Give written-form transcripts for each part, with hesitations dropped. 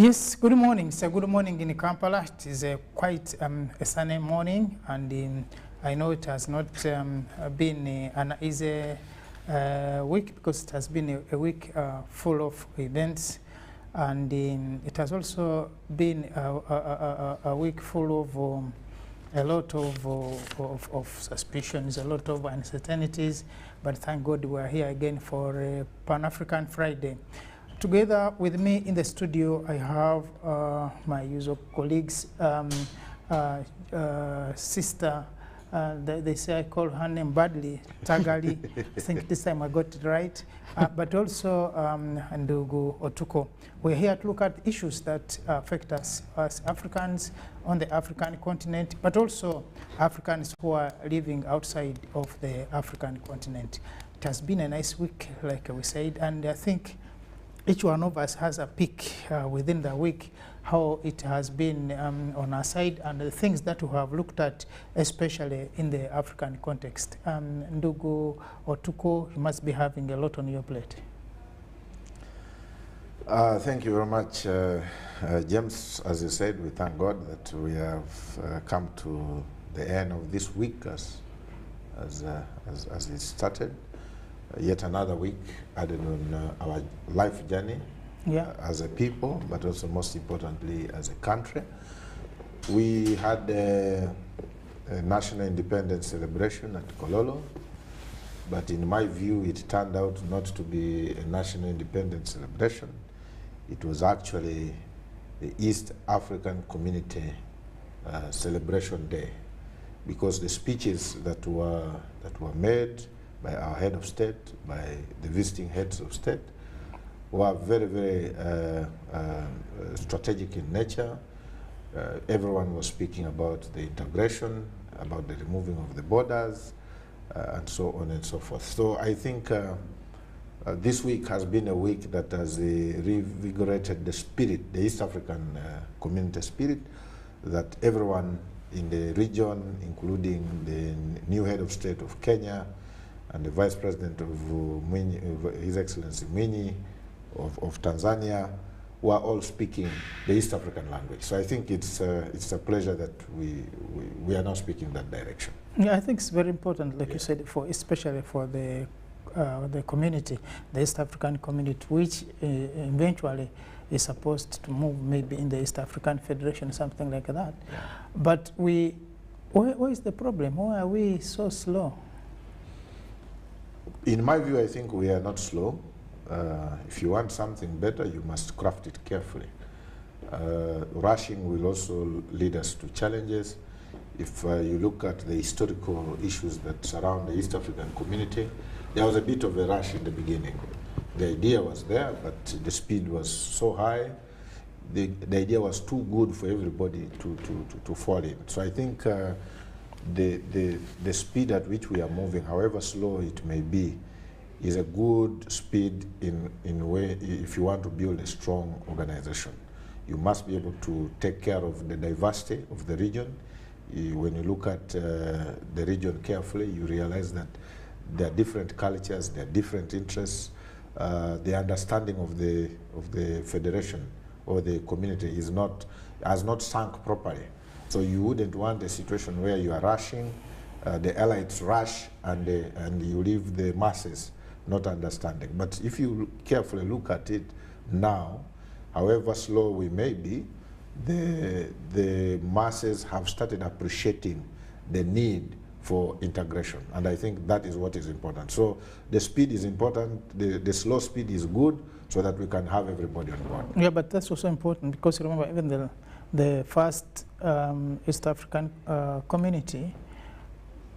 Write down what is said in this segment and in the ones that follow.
Yes, good morning. It's a good morning in Kampala. It is quite a sunny morning, and I know it has not been an easy week, because it has been a week full of events, and it has also been a week full of a lot of suspicions, a lot of uncertainties, but thank God we are here again for Pan-African Friday. Together with me in the studio, I have my usual colleagues, sister, they say I call her name badly, Tagali. I think this time I got it right. But also Ndugu Otuko. We're here to look at issues that affect us as Africans on the African continent, but also Africans who are living outside of the African continent. It has been a nice week, like we said, and I think each one of us has a peek within the week, how it has been on our side, and the things that we have looked at, especially in the African context. Ndugu Otuko, you must be having a lot on your plate. Thank you very much, James. As you said, we thank God that we have come to the end of this week as it started. Yet another week added on our life journey as a people, but also most importantly as a country. We had a national independence celebration at Kololo, but in my view it turned out not to be a national independence celebration. It was actually the East African Community Celebration Day, because the speeches that were made by our head of state, by the visiting heads of state, were very, very strategic in nature. Everyone was speaking about the integration, about the removing of the borders, and so on and so forth. So I think this week has been a week that has revigorated the spirit, the East African community spirit, that everyone in the region, including the new head of state of Kenya, and the Vice President of His Excellency Mwinyi of Tanzania, were all speaking the East African language. So I think it's a pleasure that we are now speaking that direction. Yeah, I think it's very important, like you said, especially for the community, the East African community, which eventually is supposed to move maybe in the East African Federation, something like that. Yeah. But where is the problem? Why are we so slow? In my view, I think we are not slow. If you want something better, you must craft it carefully. Rushing will also lead us to challenges. If you look at the historical issues that surround the East African community, there was a bit of a rush in the beginning. The idea was there, but the speed was so high. The idea was too good for everybody to fall in. So I think the speed at which we are moving, however slow it may be, is a good speed in a way if you want to build a strong organization. You must be able to take care of the diversity of the region. When you look at the region carefully, you realize that there are different cultures, there are different interests. The understanding of the federation or the community has not sunk properly. So you wouldn't want a situation where you are rushing, the elites rush, and you leave the masses not understanding. But if you carefully look at it now, however slow we may be, the masses have started appreciating the need for integration, and I think that is what is important. So the speed is important, the slow speed is good, so that we can have everybody on board. Yeah, but that's also important, because remember, even the first East African community,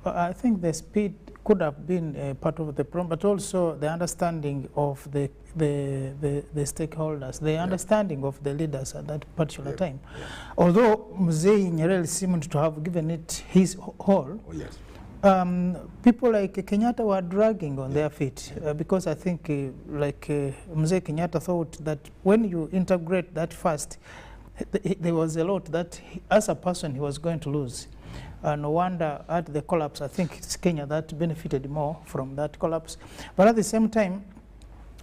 I think the speed could have been a part of the problem, but also the understanding of the stakeholders, the understanding of the leaders at that particular time. Yeah. Although Mzee Nyerere seemed to have given it his all, people like Kenyatta were dragging on their feet, because I think Mzee Kenyatta thought that when you integrate that fast, there was a lot that as a person he was going to lose. No wonder at the collapse, I think it's Kenya that benefited more from that collapse. But at the same time,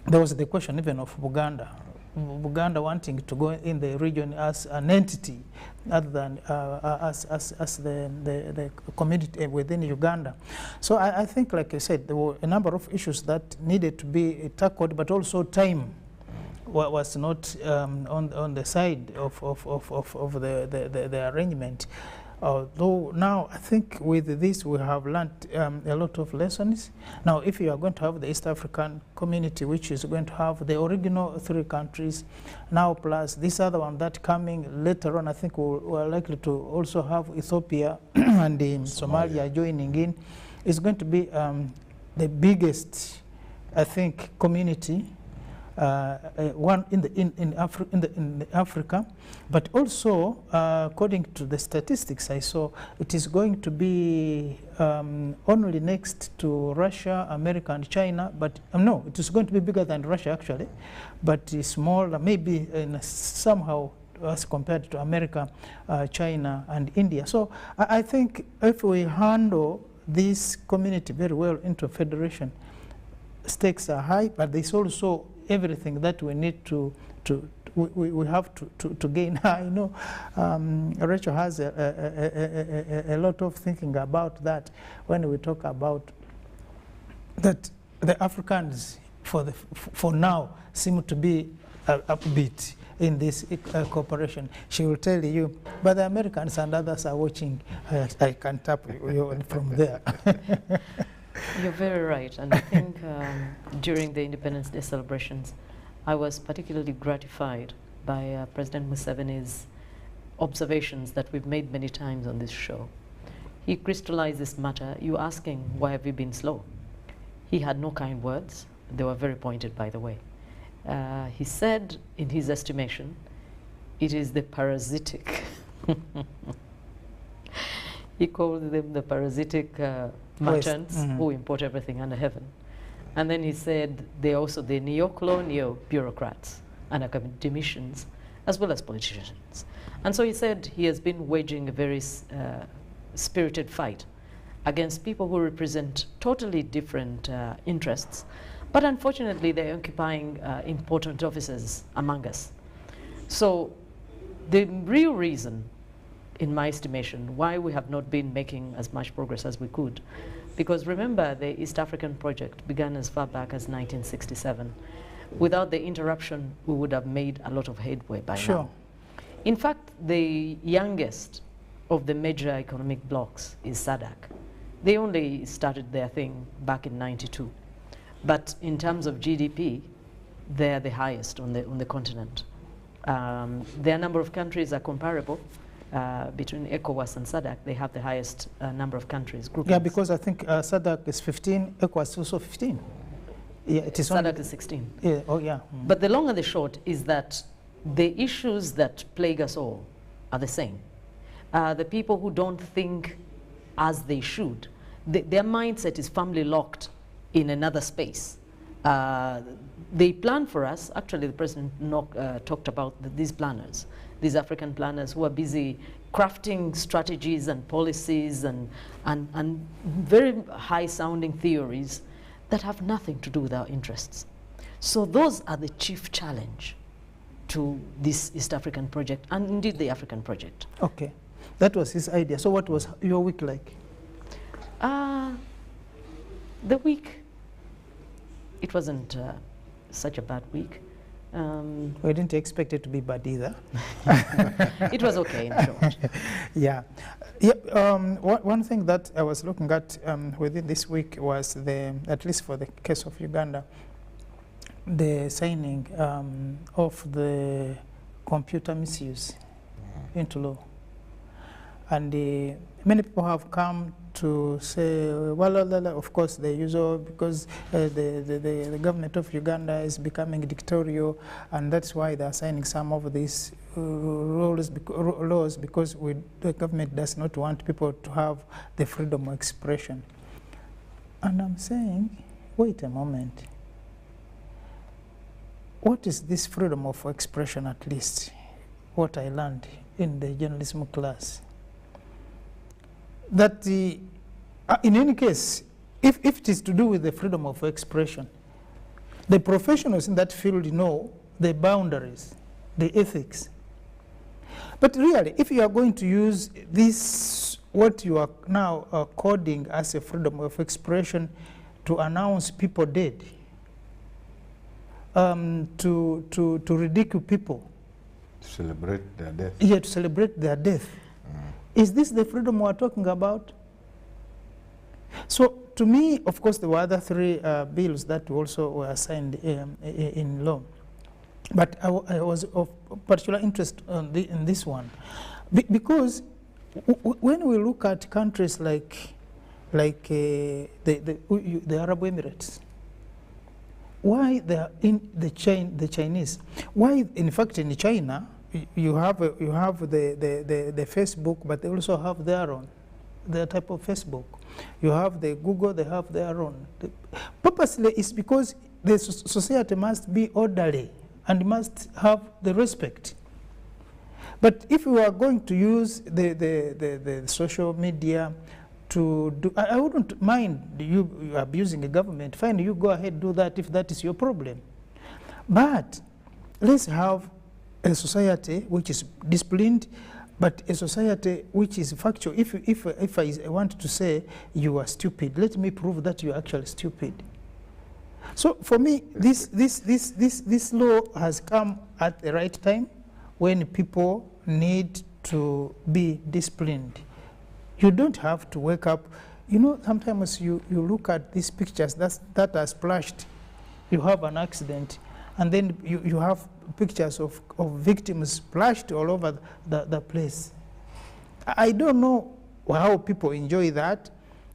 there was the question even of Buganda. Uganda wanting to go in the region as an entity other than as the community within Uganda. So I think, like I said, there were a number of issues that needed to be tackled, but also time was not on the side of the arrangement. Though now I think with this we have learned a lot of lessons. Now if you are going to have the East African community, which is going to have the original 3 countries, now plus this other one that coming later on, I think we're likely to also have Ethiopia and Somalia joining in, is going to be the biggest, I think, community one in Africa, but also according to the statistics I saw, it is going to be only next to Russia, America, and China. But no, it is going to be bigger than Russia actually, but smaller, maybe somehow as compared to America, China, and India. So I think if we handle this community very well into a federation, stakes are high, but there's also everything that we need we have to gain. I know Rachel has a lot of thinking about that when we talk about that the Africans for now seem to be upbeat in this cooperation. She will tell you, but the Americans and others are watching. I can tap you from there. You're very right, and I think during the Independence Day celebrations, I was particularly gratified by President Museveni's observations that we've made many times on this show. He crystallized this matter. You asking, why have you been slow? He had no kind words. They were very pointed, by the way. He said, in his estimation, it is the parasitic. He called them the parasitic merchants who import everything under heaven. And then he said they're also the neo-colonial bureaucrats and academicians, as well as politicians. And so he said he has been waging a very spirited fight against people who represent totally different interests, but unfortunately they're occupying important offices among us. So the real reason, in my estimation, why we have not been making as much progress as we could, because remember, the East African project began as far back as 1967. Without the interruption, we would have made a lot of headway by now. In fact, the youngest of the major economic blocs is SADC. They only started their thing back in '92. But in terms of GDP, they're the highest on the continent. Their number of countries are comparable. Between ECOWAS and SADC, they have the highest number of countries. Groupings. Yeah, because I think SADC is 15, ECOWAS is also 15. Yeah, it is SADC is 16. Yeah, oh yeah. But the long and the short is that the issues that plague us all are the same. The people who don't think as they should, their mindset is firmly locked in another space. They plan for us. Actually, the president talked about these planners, these African planners who are busy crafting strategies and policies and very high-sounding theories that have nothing to do with our interests. So those are the chief challenge to this East African project, and indeed the African project. Okay, that was his idea. So what was your week like? The week, it wasn't such a bad week. We didn't expect it to be bad either. It was okay, in short. Yeah. One thing that I was looking at within this week was at least for the case of Uganda, the signing of the computer misuse into law. And many people have come to say, well, of course, the usual, because the government of Uganda is becoming dictatorial, and that's why they are signing some of these laws, because the government does not want people to have the freedom of expression. And I'm saying, wait a moment. What is this freedom of expression, at least what I learned in the journalism class? That in any case, if it is to do with the freedom of expression, the professionals in that field know the boundaries, the ethics. But really, if you are going to use this, what you are now coding as a freedom of expression, to announce people dead, to ridicule people, to celebrate their death. Yeah, to celebrate their death. Is this the freedom we're talking about? So to me, of course, there were other three bills that also were signed in law. But I was of particular interest in this one. Because when we look at countries like the Arab Emirates, why they are in the Chinese? Why, in fact, in China, you have the Facebook, but they also have their type of Facebook. You have the Google, they have their own. Purposely, it's because the society must be orderly and must have the respect. But if we are going to use the social media to do, I wouldn't mind you abusing the government. Fine, you go ahead, do that if that is your problem. But let's have a society which is disciplined, but a society which is factual. If I want to say you are stupid, let me prove that you are actually stupid. So for me, this law has come at the right time when people need to be disciplined. You don't have to wake up. You know, sometimes you look at these pictures that are splashed. You have an accident, and then you have pictures of victims splashed all over the place. I don't know how people enjoy that,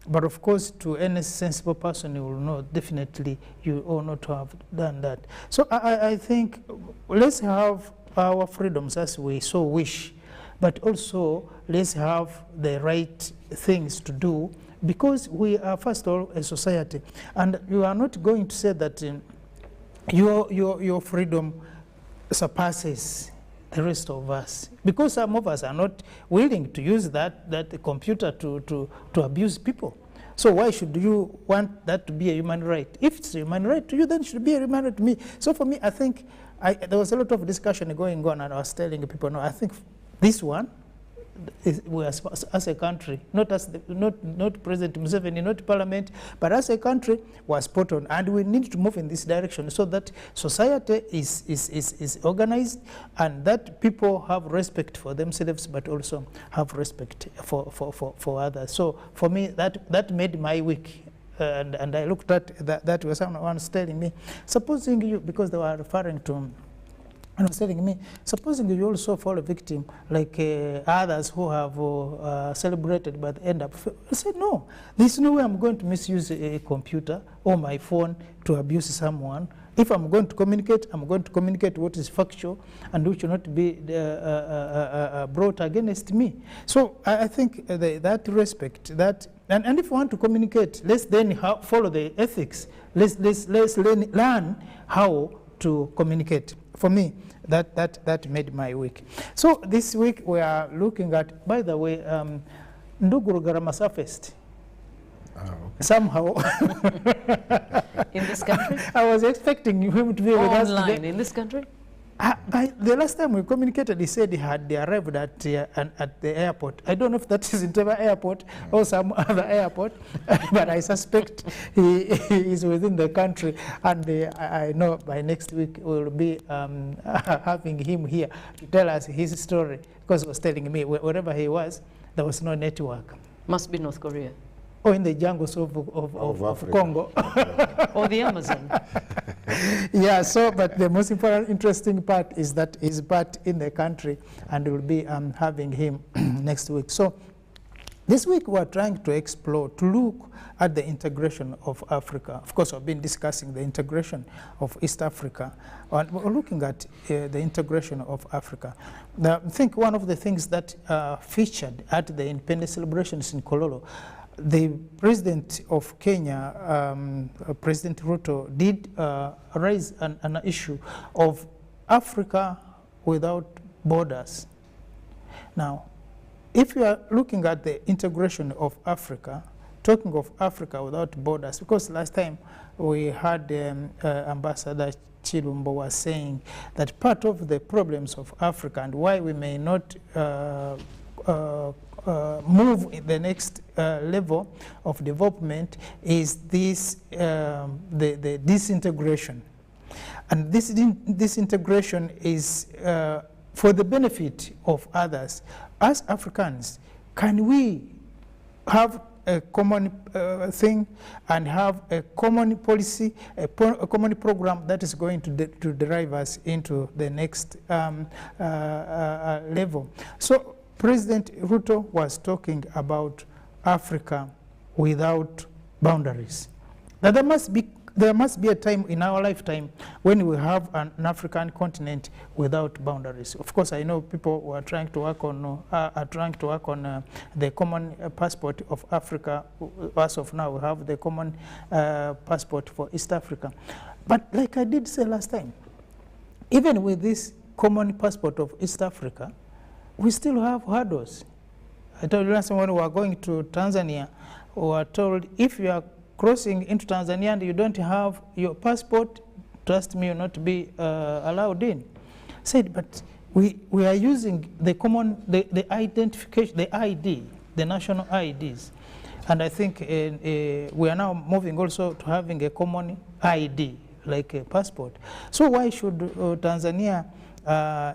but of course, to any sensible person, you will know definitely you ought not to have done that. So I think let's have our freedoms as we so wish, but also let's have the right things to do, because we are, first of all, a society. And you are not going to say that your freedom surpasses the rest of us, because some of us are not willing to use that computer to abuse people. So why should you want that to be a human right? If it's a human right to you, then it should be a human right to me. So for me, I think there was a lot of discussion going on, and I was telling people, no, I think this one, we as a country, not President Museveni, not Parliament, but as a country, was spot on, and we need to move in this direction so that society is organized, and that people have respect for themselves, but also have respect for others. So for me, that made my week. And I looked at that was someone was telling me, supposing you, because they were referring to, and was telling me, supposing you also fall a victim like others who have celebrated but end up. I said, no, there's no way I'm going to misuse a computer or my phone to abuse someone. If I'm going to communicate what is factual and which will not be brought against me. So I think that respect, that, and if you want to communicate, let's then follow the ethics. Let's learn how to communicate. For me, that made my week. So this week we are looking at, by the way, Nduguru Garama surfaced. Okay. Somehow. In this country? I was expecting him to be with us today. Online, in this country? The last time we communicated, he said he had arrived at the airport. I don't know if that is Entebbe Airport or some other airport, but I suspect he is within the country, and I know by next week we'll be having him here to tell us his story, because he was telling me wherever he was, there was no network. Must be North Korea. Or in the jungles of Congo. Or the Amazon. Yeah, so, but the most important, interesting part is that he's back in the country, and we'll be having him next week. So this week we're trying to explore, to look at the integration of Africa. Of course, we've been discussing the integration of East Africa, and we're looking at the integration of Africa. Now, I think one of the things that featured at the independence celebrations in Kololo, the president of Kenya, President Ruto, did raise an issue of Africa without borders. Now, if you are looking at the integration of Africa, talking of Africa without borders, because last time we had Ambassador Chilumbo was saying that part of the problems of Africa and why we may not move in the next level of development is this the disintegration. And this disintegration is for the benefit of others. As Africans, can we have a common thing and have a common policy, a common program that is going to drive us into the next level? So President Ruto was talking about Africa without boundaries. Now there must be a time in our lifetime when we have an African continent without boundaries. Of course, I know people who are trying to work on the common passport of Africa. As of now, we have the common passport for East Africa. But like I did say last time, even with this common passport of East Africa, we still have hurdles. I told you last time when we were going to Tanzania, we were told if you are crossing into Tanzania and you don't have your passport, trust me, you'll not be allowed in. Said, but we are using the common, the identification, the ID, the national IDs. And I think we are now moving also to having a common ID, like a passport. So why should Tanzania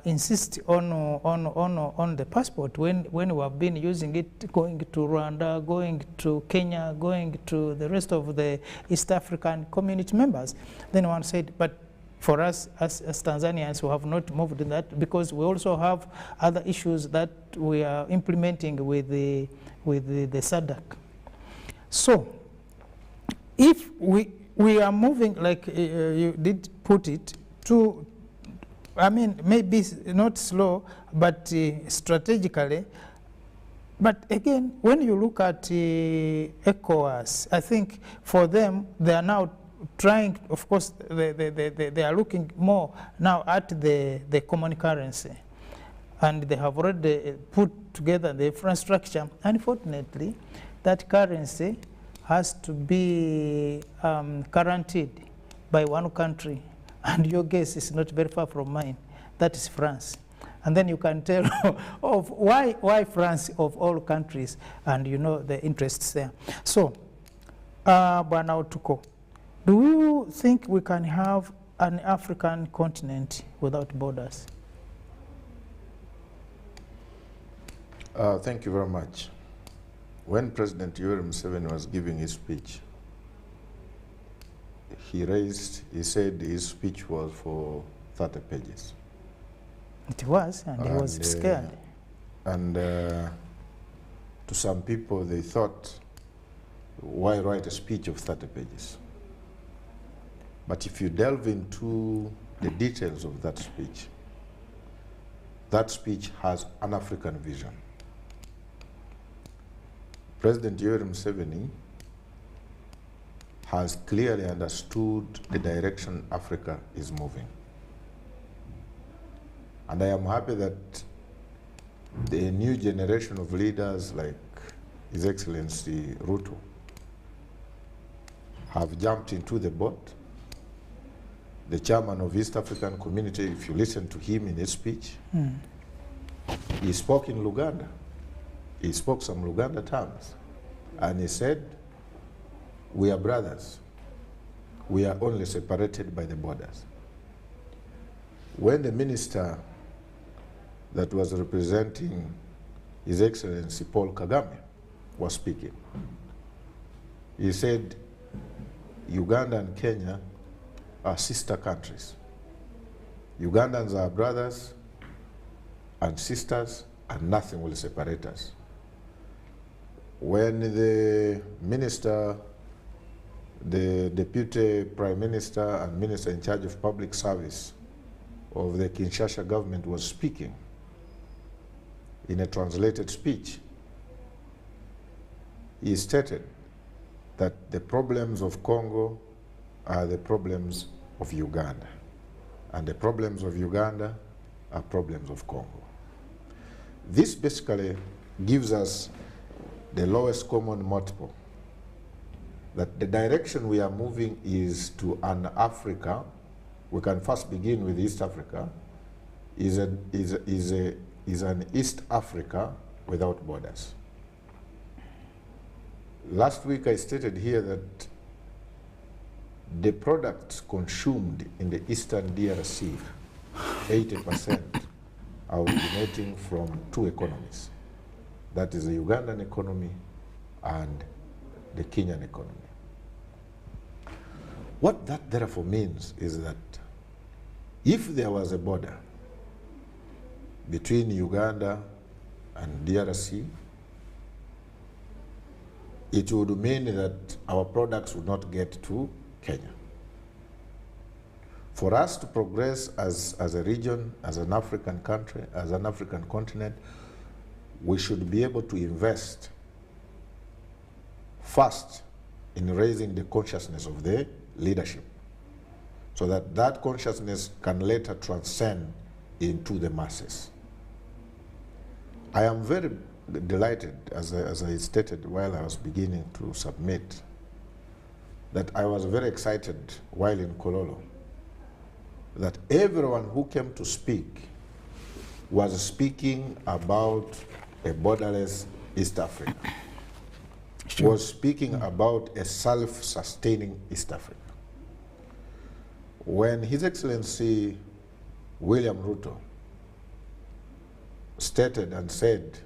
insist on the passport when we have been using it, going to Rwanda, going to Kenya, going to the rest of the East African community members? Then one said, but for us as Tanzanians, we have not moved in that because we also have other issues that we are implementing with the SADC. So if we are moving, like you did put it, to, I mean, maybe not slow, but strategically. But again, when you look at ECOWAS, I think for them, they are now trying, of course, they are looking more now at the common currency. And they have already put together the infrastructure. Unfortunately, that currency has to be guaranteed by one country. And your guess is not very far from mine. That is France. And then you can tell of why France of all countries, and you know the interests there. So, Bwana Otuko, do you think we can have an African continent without borders? Thank you very much. When President Yoweri Museveni was giving his speech, he said his speech was for 30 pages. It was, and he was scared. And to some people, they thought, why write a speech of 30 pages? But if you delve into the details of that speech has an African vision. President Yoweri Museveni has clearly understood the direction Africa is moving. And I am happy that the new generation of leaders like His Excellency Ruto have jumped into the boat. The chairman of East African Community, if you listen to him in his speech, he spoke in Luganda. He spoke some Luganda terms. And he said, we are brothers. We are only separated by the borders. When the minister that was representing His Excellency Paul Kagame was speaking, he said, Uganda and Kenya are sister countries. Ugandans are brothers and sisters, and nothing will separate us. When the minister, the deputy prime minister and minister in charge of public service of the Kinshasa government was speaking in a translated speech, he stated that the problems of Congo are the problems of Uganda, and the problems of Uganda are problems of Congo. This basically gives us the lowest common multiple that the direction we are moving is to an Africa. We can first begin with East Africa. Is an East Africa without borders. Last week I stated here that the products consumed in the Eastern DRC, 80% are originating from two economies. That is the Ugandan economy and the Kenyan economy. What that therefore means is that if there was a border between Uganda and DRC, it would mean that our products would not get to Kenya. For us to progress as a region, as an African country, as an African continent, we should be able to invest first in raising the consciousness of the leadership, so that that consciousness can later transcend into the masses. I am very delighted, as I stated while I was beginning to submit, that I was very excited while in Kololo that everyone who came to speak was speaking about a borderless East Africa, was speaking about a self-sustaining East Africa. When His Excellency William Ruto stated and said,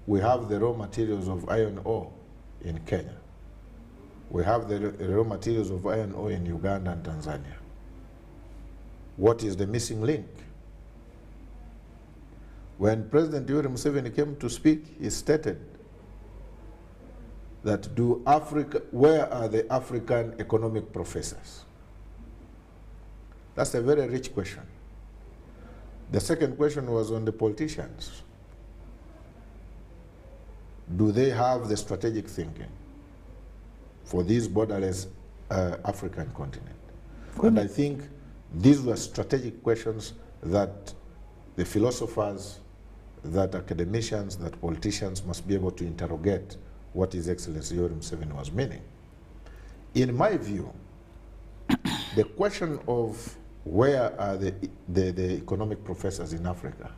we have the raw materials of iron ore in Kenya, we have the raw materials of iron ore in Uganda and Tanzania, what is the missing link? When President Yoweri Museveni came to speak, he stated that where are the African economic professors? That's a very rich question. The second question was on the politicians. Do they have the strategic thinking for this borderless African continent? And I think these were strategic questions that the philosophers, that academicians, that politicians must be able to interrogate what His Excellency Yoweri Museveni was meaning. In my view, the question of where are the economic professors in Africa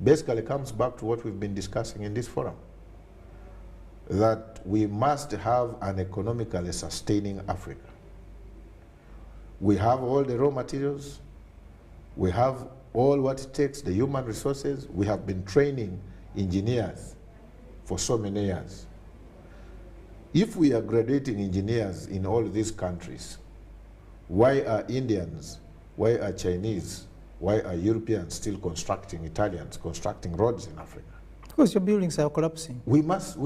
basically comes back to what we've been discussing in this forum, that we must have an economically sustaining Africa. We have all the raw materials, we have all what it takes, the human resources. We have been training engineers for so many years. If we are graduating engineers in all these countries, why are Indians, why are Chinese, why are Europeans still constructing, Italians constructing roads in Africa? Because your buildings are collapsing. We must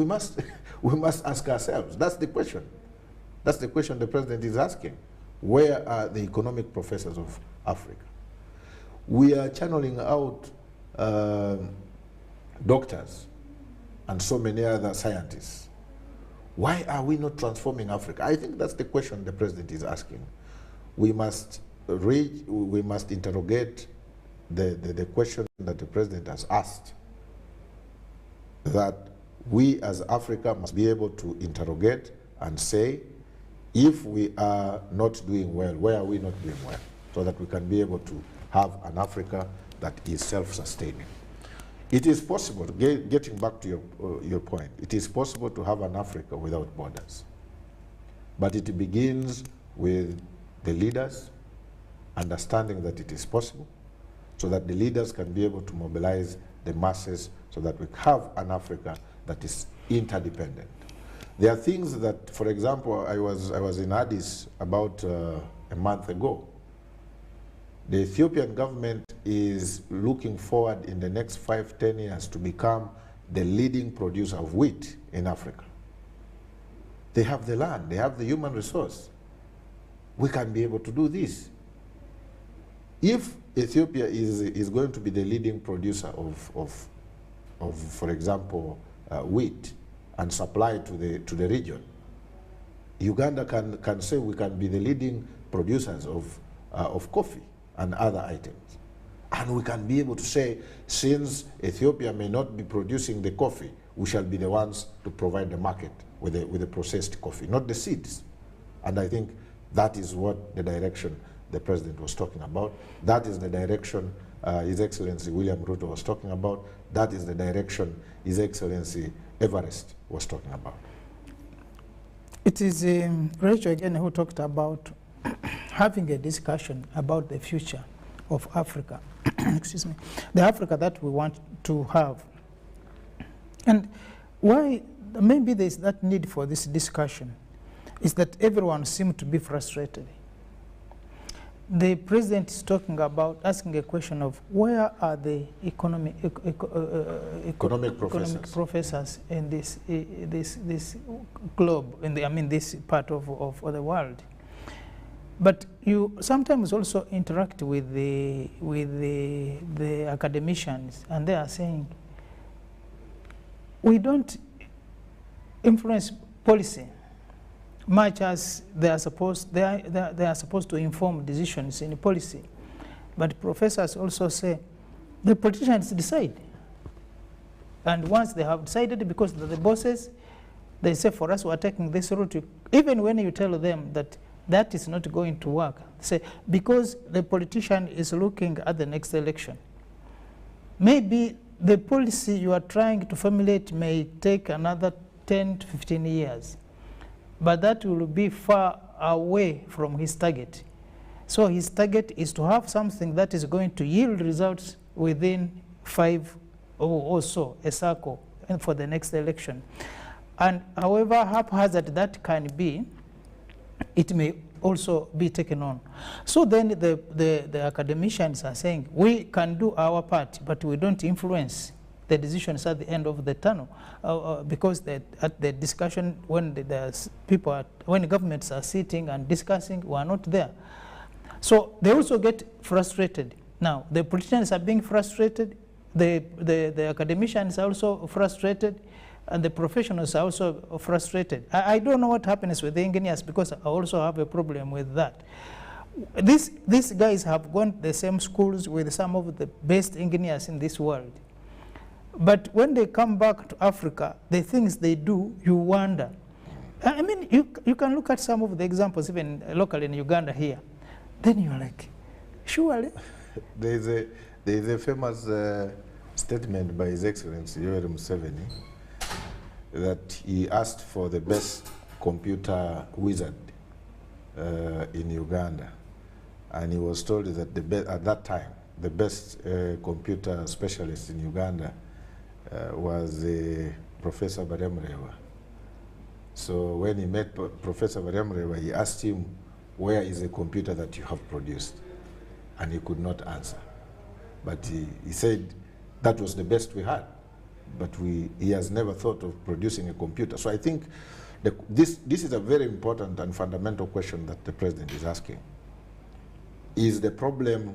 ask ourselves. That's the question. That's the question the president is asking. Where are the economic professors of Africa? We are channeling out doctors and so many other scientists. Why are we not transforming Africa? I think that's the question the president is asking. We must interrogate the question that the president has asked, that we as Africa must be able to interrogate and say, if we are not doing well, where are we not doing well? So that we can be able to have an Africa that is self-sustaining. It is possible, getting back to your point, it is possible to have an Africa without borders. But it begins with the leaders understanding that it is possible, so that the leaders can be able to mobilize the masses so that we have an Africa that is interdependent. There are things that, for example, I was in Addis about a month ago. The Ethiopian government is looking forward in the next 5-10 years to become the leading producer of wheat in Africa. They have the land, they have the human resource. We can be able to do this. If Ethiopia is going to be the leading producer of for example, wheat and supply to the region, Uganda can say we can be the leading producers of coffee and other items. And we can be able to say, since Ethiopia may not be producing the coffee, we shall be the ones to provide the market with the processed coffee, not the seeds. And I think that is what the direction the president was talking about. That is the direction His Excellency William Ruto was talking about. That is the direction His Excellency Everest was talking about. It is Rachel again who talked about having a discussion about the future of Africa. Excuse me. The Africa that we want to have. And why maybe there is that need for this discussion is that everyone seems to be frustrated. The president is talking about asking a question of where are the economic professors in this globe, in this part of the world. But you sometimes also interact with the academicians, and they are saying we don't influence policy much as they are supposed to inform decisions in policy. But professors also say the politicians decide. And once they have decided, because the bosses, they say, for us, we are taking this route. Even when you tell them that that is not going to work, say, because the politician is looking at the next election. Maybe the policy you are trying to formulate may take another 10 to 15 years. But that will be far away from his target. So his target is to have something that is going to yield results within 5 or so, a cycle, and for the next election. And however haphazard that can be, it may also be taken on. So then the academicians are saying, we can do our part, but we don't influence the decisions at the end of the tunnel, because at the discussion when when governments are sitting and discussing, we are not there. So they also get frustrated. Now the politicians are being frustrated, the academicians are also frustrated, and the professionals are also frustrated. I don't know what happens with the engineers, because I also have a problem with that. These guys have gone to the same schools with some of the best engineers in this world. But when they come back to Africa, the things they do, you wonder. I mean, you can look at some of the examples, even locally in Uganda here. Then you're like, surely. There is a famous statement by His Excellency Yoweri Museveni that he asked for the best computer wizard in Uganda. And he was told that at that time, the best computer specialist in Uganda was Professor Baremrewa. So when he met Professor Baremrewa, he asked him, where is the computer that you have produced? And he could not answer. But he said that was the best we had. But he has never thought of producing a computer. So I think this is a very important and fundamental question that the president is asking. Is the problem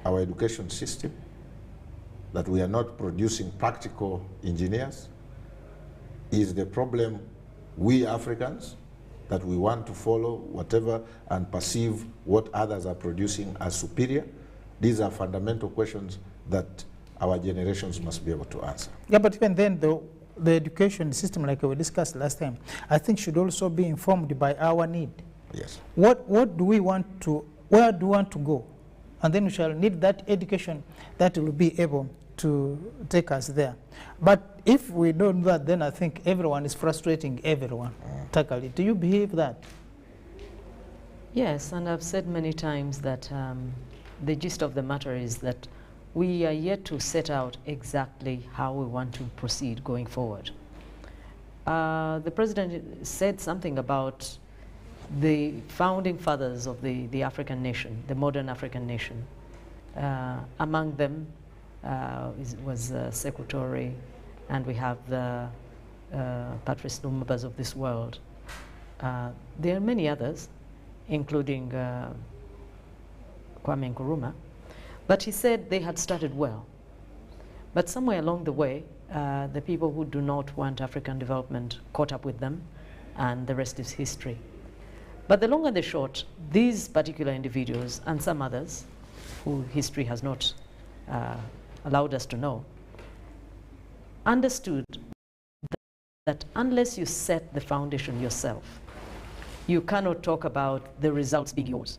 our education system, that we are not producing practical engineers? Is the problem we Africans, that we want to follow whatever and perceive what others are producing as superior? These are fundamental questions that our generations must be able to answer. Yeah, but even then, the education system, like we discussed last time, I think should also be informed by our need. Yes. What do we want to, where do we want to go? And then we shall need that education that will be able to take us there. But if we don't do that, then I think everyone is frustrating everyone. Totally. Do you believe that? Yes, and I've said many times that the gist of the matter is that we are yet to set out exactly how we want to proceed going forward. The president said something about the founding fathers of the African nation, the modern African nation. Among them was Secretary, and we have the Patrice Lumumbas of this world. There are many others, including Kwame Nkrumah. But he said they had started well. But somewhere along the way, the people who do not want African development caught up with them, and the rest is history. But the long and the short, these particular individuals and some others, who history has not allowed us to know, understood that unless you set the foundation yourself, you cannot talk about the results being yours.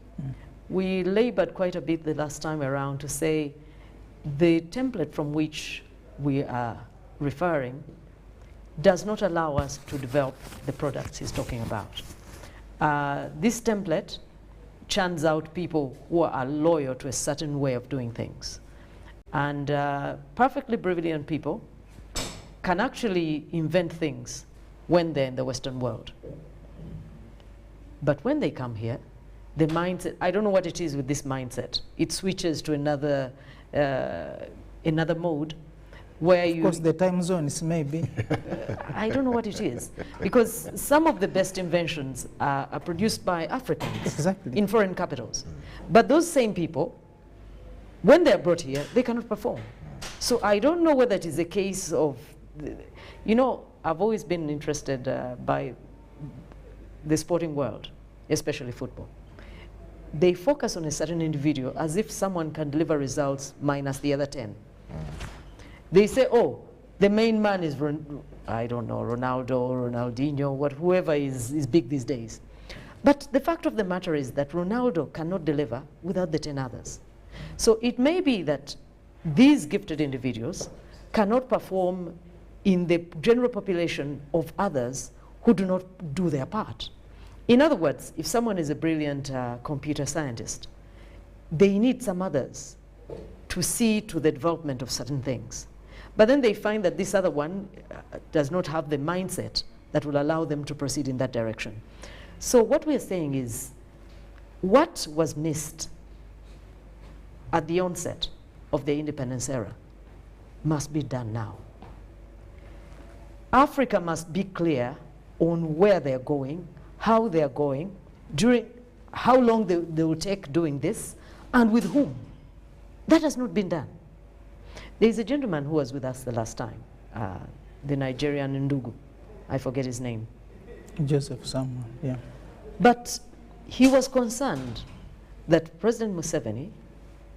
We labored quite a bit the last time around to say the template from which we are referring does not allow us to develop the products he's talking about. This template churns out people who are loyal to a certain way of doing things. And perfectly brilliant people can actually invent things when they're in the Western world. But when they come here, the mindset, I don't know what it is with this mindset. It switches to another mode where you... Of course, the time zones, maybe. I don't know what it is. Because some of the best inventions are produced by Africans Exactly. in foreign capitals. But those same people, when they're brought here, they cannot perform. So I don't know whether it is a case of... You know, I've always been interested by the sporting world, especially football. They focus on a certain individual as if someone can deliver results minus the other 10. They say, oh, the main man is, I don't know, Ronaldo, Ronaldinho, whoever is big these days. But the fact of the matter is that Ronaldo cannot deliver without the 10 others. So it may be that these gifted individuals cannot perform in the general population of others who do not do their part. In other words, if someone is a brilliant computer scientist, they need some others to see to the development of certain things. But then they find that this other one does not have the mindset that will allow them to proceed in that direction. So what we're saying is, what was missed at the onset of the independence era must be done now. Africa must be clear on where they're going, how they're going, during how long they will take doing this, and with whom. That has not been done. There's a gentleman who was with us the last time, the Nigerian Ndugu. I forget his name. Joseph someone, yeah. But he was concerned that President Museveni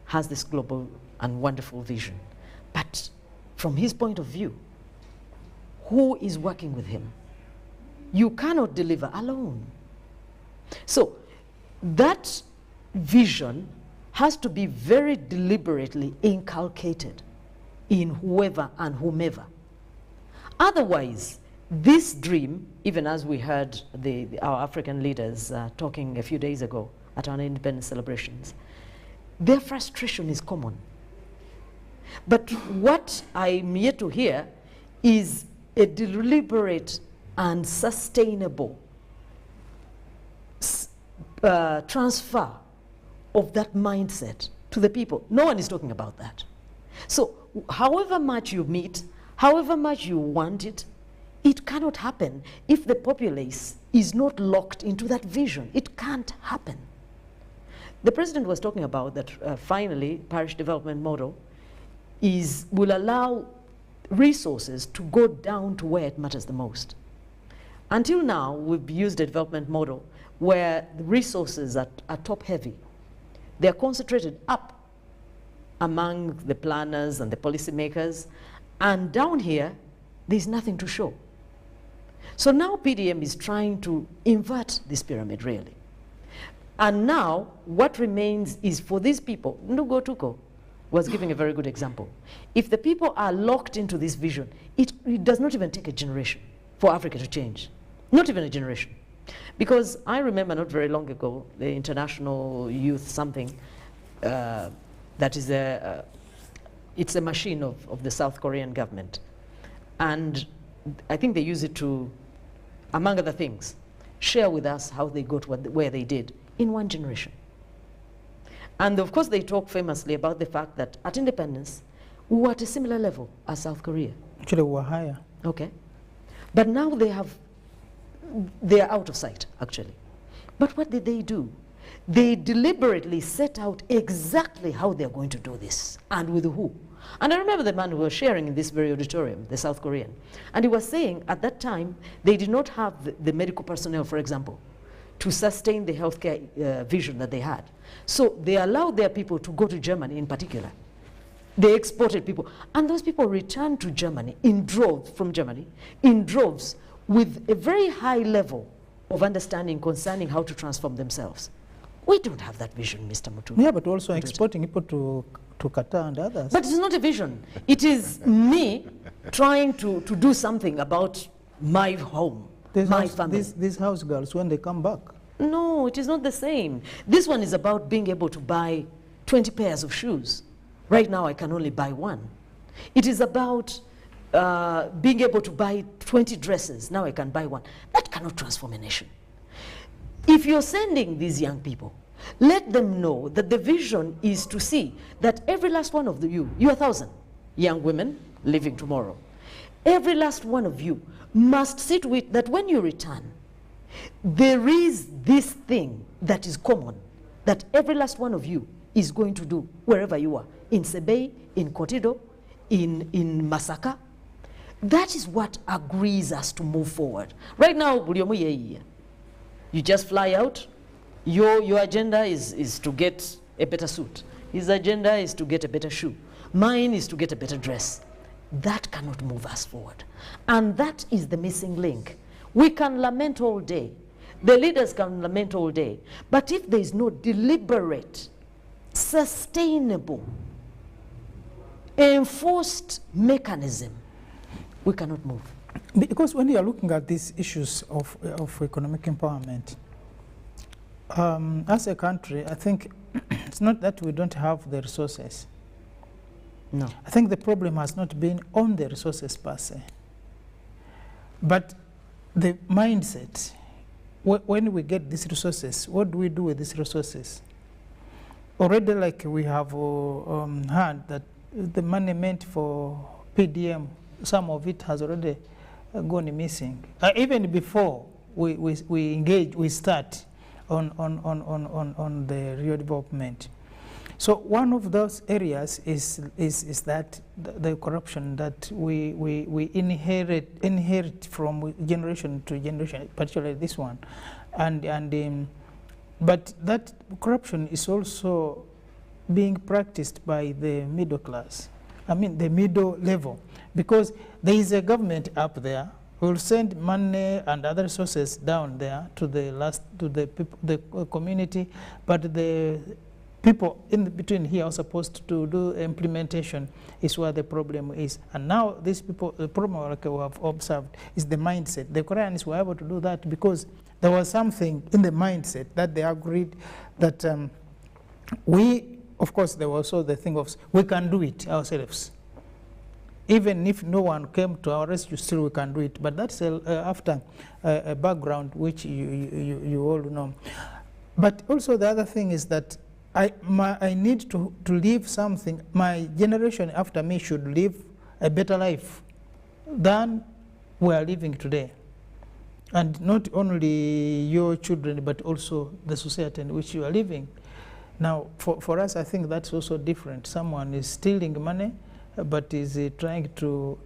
has this global and wonderful vision. But from his point of view, who is working with him? You cannot deliver alone. So that vision has to be very deliberately inculcated in whoever and whomever. Otherwise, this dream, even as we heard our African leaders talking a few days ago at our independence celebrations, their frustration is common. But what I'm yet to hear is a deliberate and sustainable transfer of that mindset to the people. No one is talking about that. So however much you meet, however much you want it, it cannot happen if the populace is not locked into that vision. It can't happen. The president was talking about that finally, parish development model will allow resources to go down to where it matters the most. Until now, we've used a development model where the resources are top heavy. They're concentrated up among the planners and the policymakers, and down here, there's nothing to show. So now PDM is trying to invert this pyramid, really. And now, what remains is for these people, Ndugu Otuko was giving a very good example. If the people are locked into this vision, it does not even take a generation for Africa to change. Not even a generation. Because I remember not very long ago, the International Youth something, that is it's a machine of the South Korean government. And I think they use it to, among other things, share with us how they got where they did in one generation. And of course they talk famously about the fact that at independence, we were at a similar level as South Korea. Actually, we were higher. Okay. But now they are out of sight, actually. But what did they do? They deliberately set out exactly how they're going to do this and with who. And I remember the man who was sharing in this very auditorium, the South Korean, and he was saying at that time they did not have the medical personnel, for example, to sustain the healthcare vision that they had. So they allowed their people to go to Germany in particular. They exported people, and those people returned to Germany in droves, from Germany, in droves, with a very high level of understanding concerning how to transform themselves. We don't have that vision, Mr. Mutu. Yeah, but also exporting people to Qatar and others. But it's not a vision. It is me trying to do something about my home, my family. These house girls, when they come back. No, it is not the same. This one is about being able to buy 20 pairs of shoes. Right now, I can only buy one. It is about being able to buy 20 dresses. Now I can buy one. That cannot transform a nation. If you're sending these young people, let them know that the vision is to see that every last one of you are 1,000 young women living tomorrow. Every last one of you must sit with that when you return, there is this thing that is common that every last one of you is going to do wherever you are, in Sebei, in Kotido, in Masaka. That is what agrees us to move forward. Right now, you just fly out. Your agenda is to get a better suit. His agenda is to get a better shoe. Mine is to get a better dress. That cannot move us forward. And that is the missing link. We can lament all day. The leaders can lament all day. But if there is no deliberate, sustainable, enforced mechanism, we cannot move. Because when you are looking at these issues of economic empowerment, as a country, I think it's not that we don't have the resources. No. I think the problem has not been on the resources per se, but the mindset. When we get these resources, what do we do with these resources? Already, like we have heard that the money meant for PDM, some of it has already gone missing. Even before we engage, we start on the real development. So one of those areas is that the corruption that we inherit from generation to generation, particularly this one, but that corruption is also being practiced by the middle class. I mean the middle level, because there is a government up there who will send money and other resources down there to the people, the community, but the people in between here are supposed to do implementation is where the problem is. And now these people, the problem like we have observed is the mindset. The Koreans were able to do that because there was something in the mindset that they agreed that of course there was also the thing of we can do it ourselves. Even if no one came to our rescue, still we can do it. But that's after a background which you all know. But also the other thing is that I need to leave something. My generation after me should live a better life than we are living today. And not only your children, but also the society in which you are living. Now, for us, I think that's also different. Someone is stealing money, but is trying to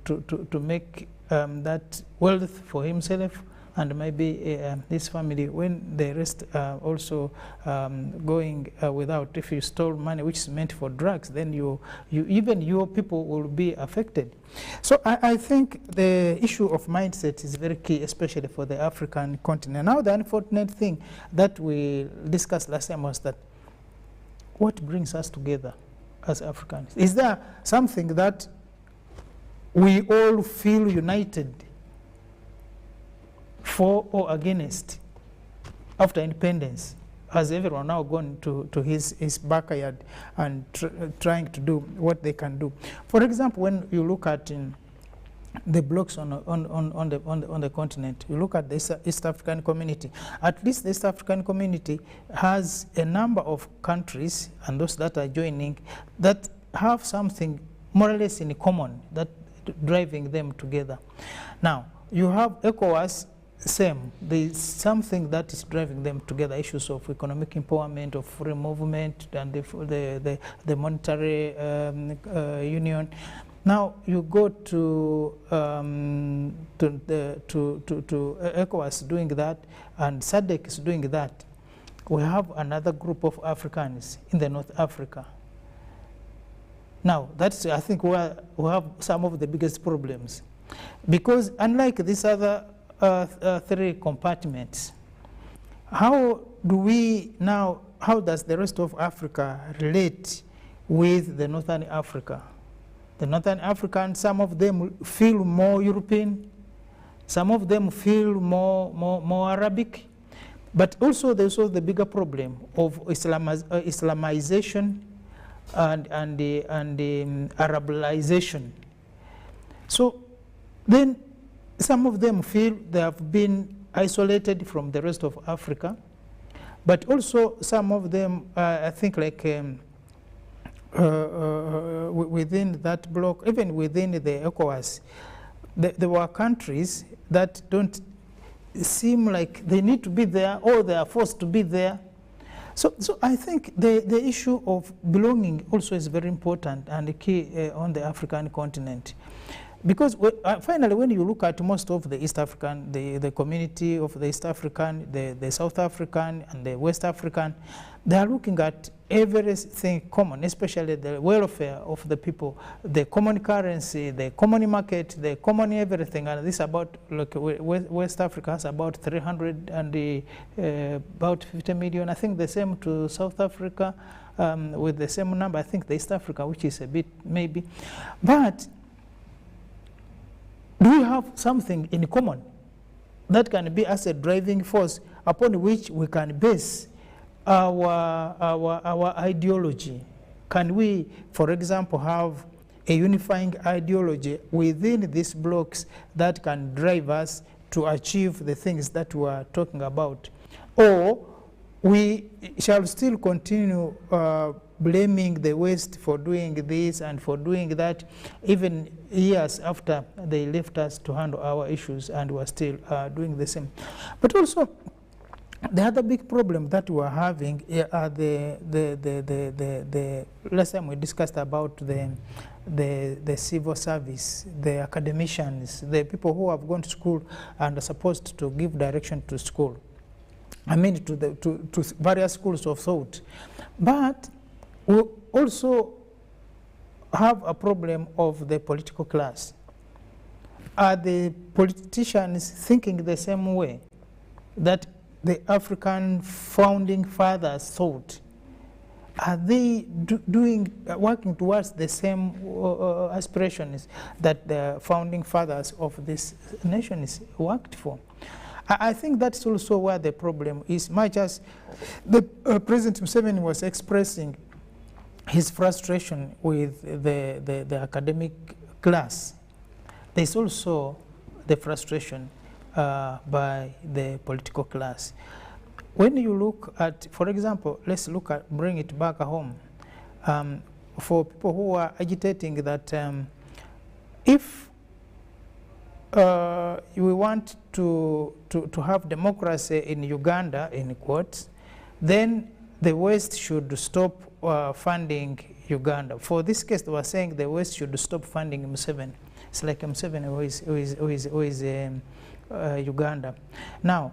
make that wealth for himself and maybe his family, when the rest are also going without. If you stole money which is meant for drugs, then even your people will be affected. So I think the issue of mindset is very key, especially for the African continent. Now the unfortunate thing that we discussed last time was that what brings us together as Africans? Is there something that we all feel united for or against after independence? Has everyone now gone to his backyard and trying to do what they can do? For example, when you look at the blocks on the continent, you look at the East African community. At least the East African community has a number of countries, and those that are joining, that have something more or less in common that driving them together. Now you have ECOWAS. Same, there is something that is driving them together, issues of economic empowerment, of free movement, and the monetary union. Now you go to ECOWAS doing that, and SADC is doing that. We have another group of Africans in the North Africa. Now that's, I think, where we have some of the biggest problems, because unlike these other three compartments, how do we now, how does the rest of Africa relate with the Northern Africa? The Northern Africans, some of them feel more European, some of them feel more Arabic, but also there's also the bigger problem of Islamization and Arabization. So then some of them feel they have been isolated from the rest of Africa, but also some of them, I think, like within that bloc, even within the ECOWAS, there were countries that don't seem like they need to be there or they are forced to be there. So I think the issue of belonging also is very important and key on the African continent. Because finally, when you look at most of the East African, the community of the East African, the South African, and the West African, they are looking at everything common, especially the welfare of the people, the common currency, the common market, the common everything. And this about, like, West Africa has about 300 and about 50 million. I think the same to South Africa with the same number. I think the East Africa, which is a bit maybe. But do we have something in common that can be as a driving force upon which we can base our ideology? Can we, for example, have a unifying ideology within these blocks that can drive us to achieve the things that we are talking about? Or we shall still continue blaming the West for doing this and for doing that, even years after they left us to handle our issues, and we're still doing the same. But also, the other big problem that we're having are the last time we discussed about the civil service, the academicians, the people who have gone to school and are supposed to give direction to school. I mean, to various schools of thought. But we also have a problem of the political class. Are the politicians thinking the same way that the African founding fathers thought? Are they working towards the same aspirations that the founding fathers of this nation worked for? I think that's also where the problem is. Much as the President Museveni was expressing his frustration with the academic class, there's also the frustration by the political class. When you look at, for example, let's look at, bring it back home, for people who are agitating that if we want to have democracy in Uganda, in quotes, then the West should stop funding Uganda. For this case, they were saying the West should stop funding Museveni. It's like Museveni who is Uganda. Now,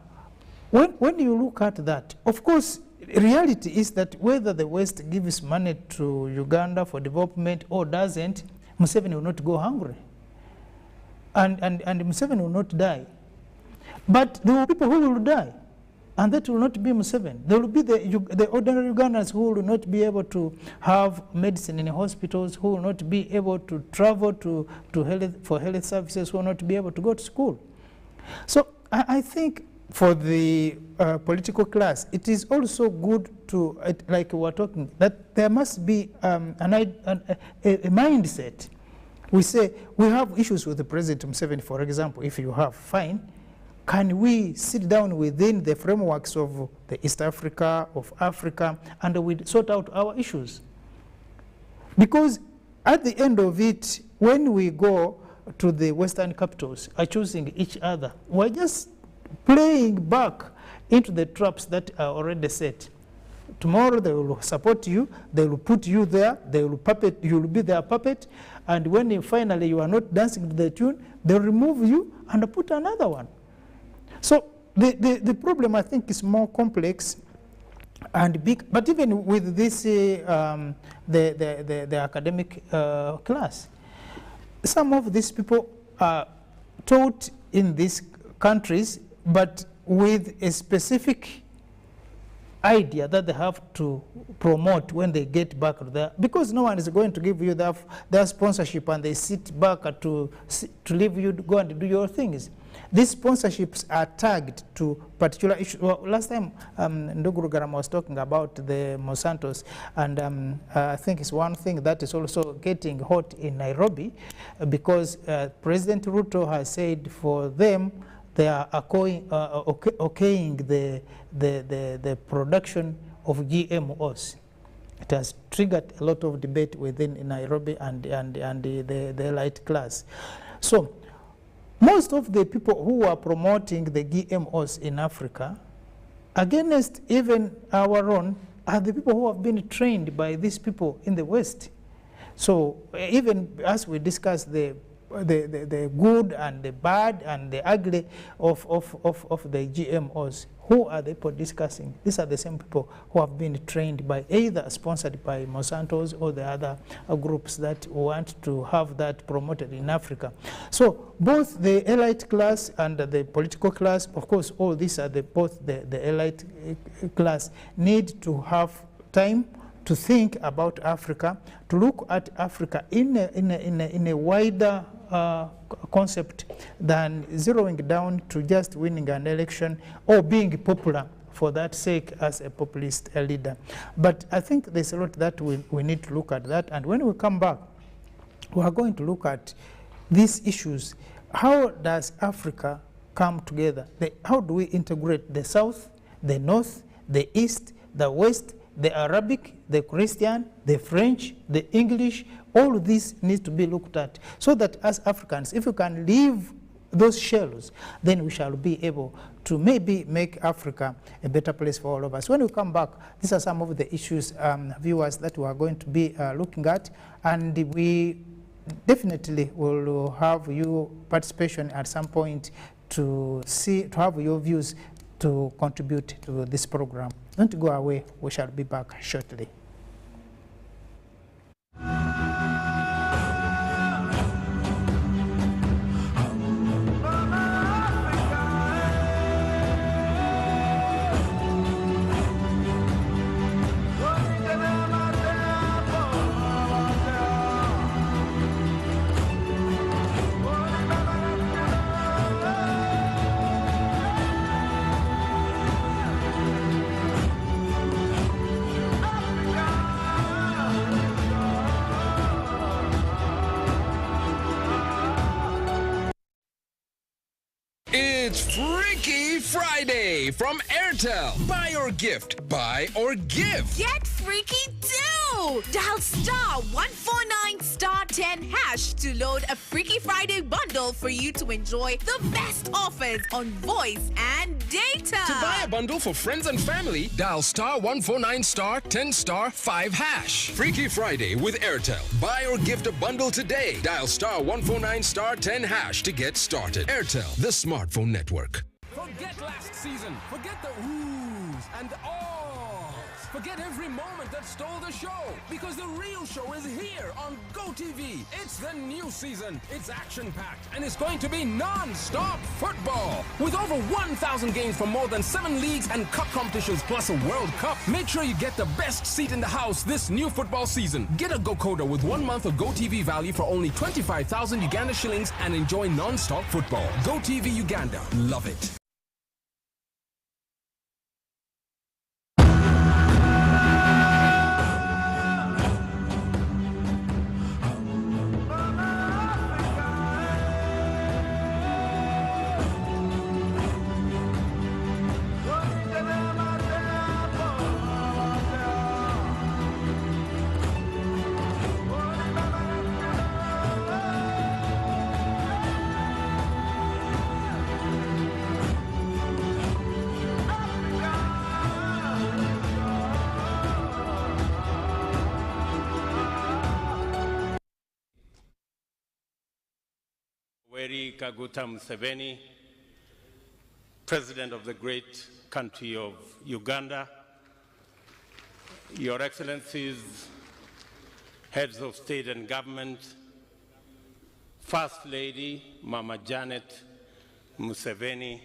when you look at that, of course, reality is that whether the West gives money to Uganda for development or doesn't, Museveni will not go hungry. And Museveni will not die. But there are people who will die, and that will not be Museveni. There will be the ordinary Ugandans who will not be able to have medicine in hospitals, who will not be able to travel for health services, who will not be able to go to school. So I think for the political class, it is also good to, like we were talking, that there must be a mindset. We say, we have issues with the President Museveni, for example. If you have, fine. Can we sit down within the frameworks of the East Africa, of Africa, and we sort out our issues? Because at the end of it, when we go to the Western capitals, accusing each other, we're just playing back into the traps that are already set. Tomorrow they will support you, they will put you there, they will puppet, you will be their puppet, and when finally you are not dancing to the tune, they will remove you and put another one. So the problem, I think, is more complex and big, but even with this, the academic class, some of these people are taught in these countries, but with a specific idea that they have to promote when they get back there, because no one is going to give you their sponsorship and they sit back to leave you to go and do your things. These sponsorships are tagged to particular issues. Well, last time Nduguru Garam was talking about the Monsantos, and I think it's one thing that is also getting hot in Nairobi, because President Ruto has said for them they are okaying the production of GMOs. It has triggered a lot of debate within Nairobi and the elite class. So most of the people who are promoting the GMOs in Africa, against even our own, are the people who have been trained by these people in the West. So even as we discuss the good and the bad and the ugly of the GMOs, who are the people discussing? These are the same people who have been trained by, either sponsored by Monsantos or the other groups that want to have that promoted in Africa. So both the elite class and the political class, of course, all these are both the elite class need to have time to think about Africa, to look at Africa in a wider concept than zeroing down to just winning an election or being popular for that sake as a populist leader. But I think there's a lot that we need to look at that, and when we come back, we are going to look at these issues. How does Africa come together? How do we integrate the South, the North, the East, the West, the Arabic, the Christian, the French, the English? All of this needs to be looked at, so that as Africans, if we can leave those shells, then we shall be able to maybe make Africa a better place for all of us. When we come back, these are some of the issues, viewers, that we are going to be looking at, and we definitely will have your participation at some point to have your views to contribute to this program. Don't go away, we shall be back shortly. It's Freaky Friday from Airtel. Buy or gift. Buy or give. Get freaky too! Dial *149*10# to load a Freaky Friday bundle for you to enjoy the best offers on voice and data. To buy a bundle for friends and family, dial *149*10*5#. Freaky Friday with Airtel. Buy or gift a bundle today. Dial *149*10# to get started. Airtel, the smartphone network. Forget last season. Forget the oohs and ahs. Forget every moment that stole the show, because the real show is here on GoTV. It's the new season. It's action-packed, and it's going to be non-stop football. With over 1,000 games from more than 7 leagues and cup competitions, plus a World Cup. Make sure you get the best seat in the house this new football season. Get a GoCoder with 1 month of GoTV value for only 25,000 Uganda shillings and enjoy non-stop football. GoTV Uganda. Love it. Yoweri Kaguta Museveni, President of the great country of Uganda, Your Excellencies, Heads of State and Government, First Lady Mama Janet Museveni,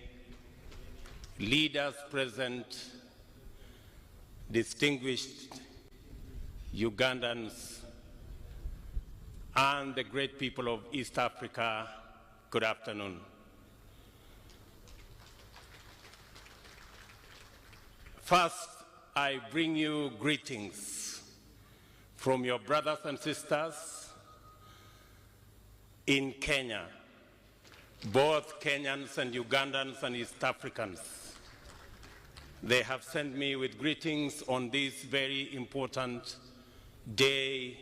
leaders present, distinguished Ugandans, and the great people of East Africa, good afternoon. First, I bring you greetings from your brothers and sisters in Kenya, both Kenyans and Ugandans and East Africans. They have sent me with greetings on this very important day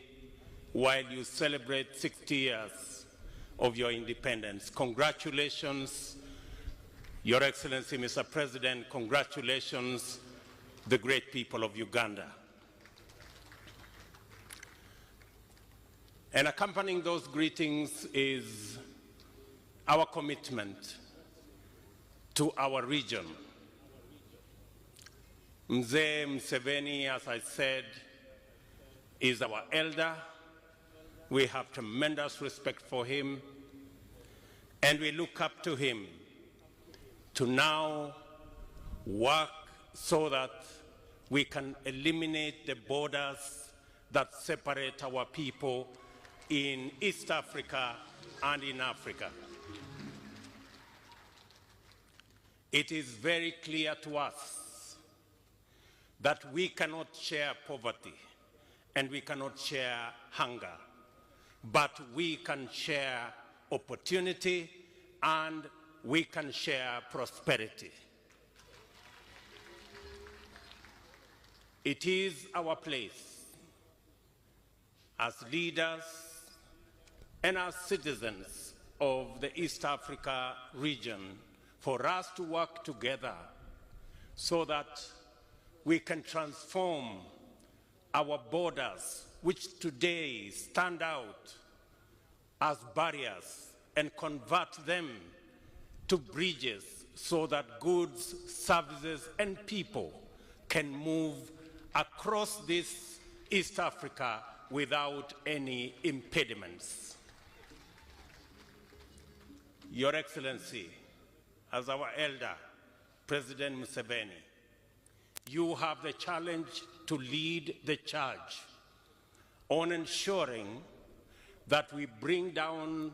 while you celebrate 60 years of your independence. Congratulations, Your Excellency, Mr. President. Congratulations, the great people of Uganda. And accompanying those greetings is our commitment to our region. Mzee Museveni, as I said, is our elder. We have tremendous respect for him, and we look up to him to now work so that we can eliminate the borders that separate our people in East Africa and in Africa. It is very clear to us that we cannot share poverty and we cannot share hunger, but we can share opportunity and we can share prosperity. It is our place as leaders and as citizens of the East Africa region for us to work together so that we can transform our borders, which today stand out as barriers, and convert them to bridges so that goods, services, and people can move across this East Africa without any impediments. Your Excellency, as our elder, President Museveni, you have the challenge to lead the charge on ensuring that we bring down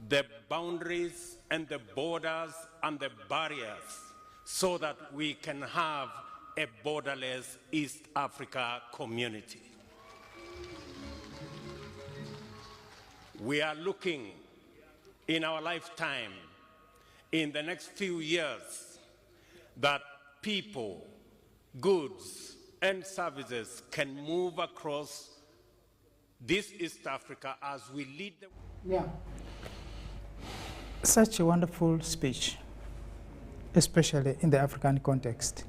the boundaries and the borders and the barriers so that we can have a borderless East Africa community. We are looking in our lifetime, in the next few years, that people, goods, and services can move across this East Africa as we lead the... Yeah. Such a wonderful speech, especially in the African context.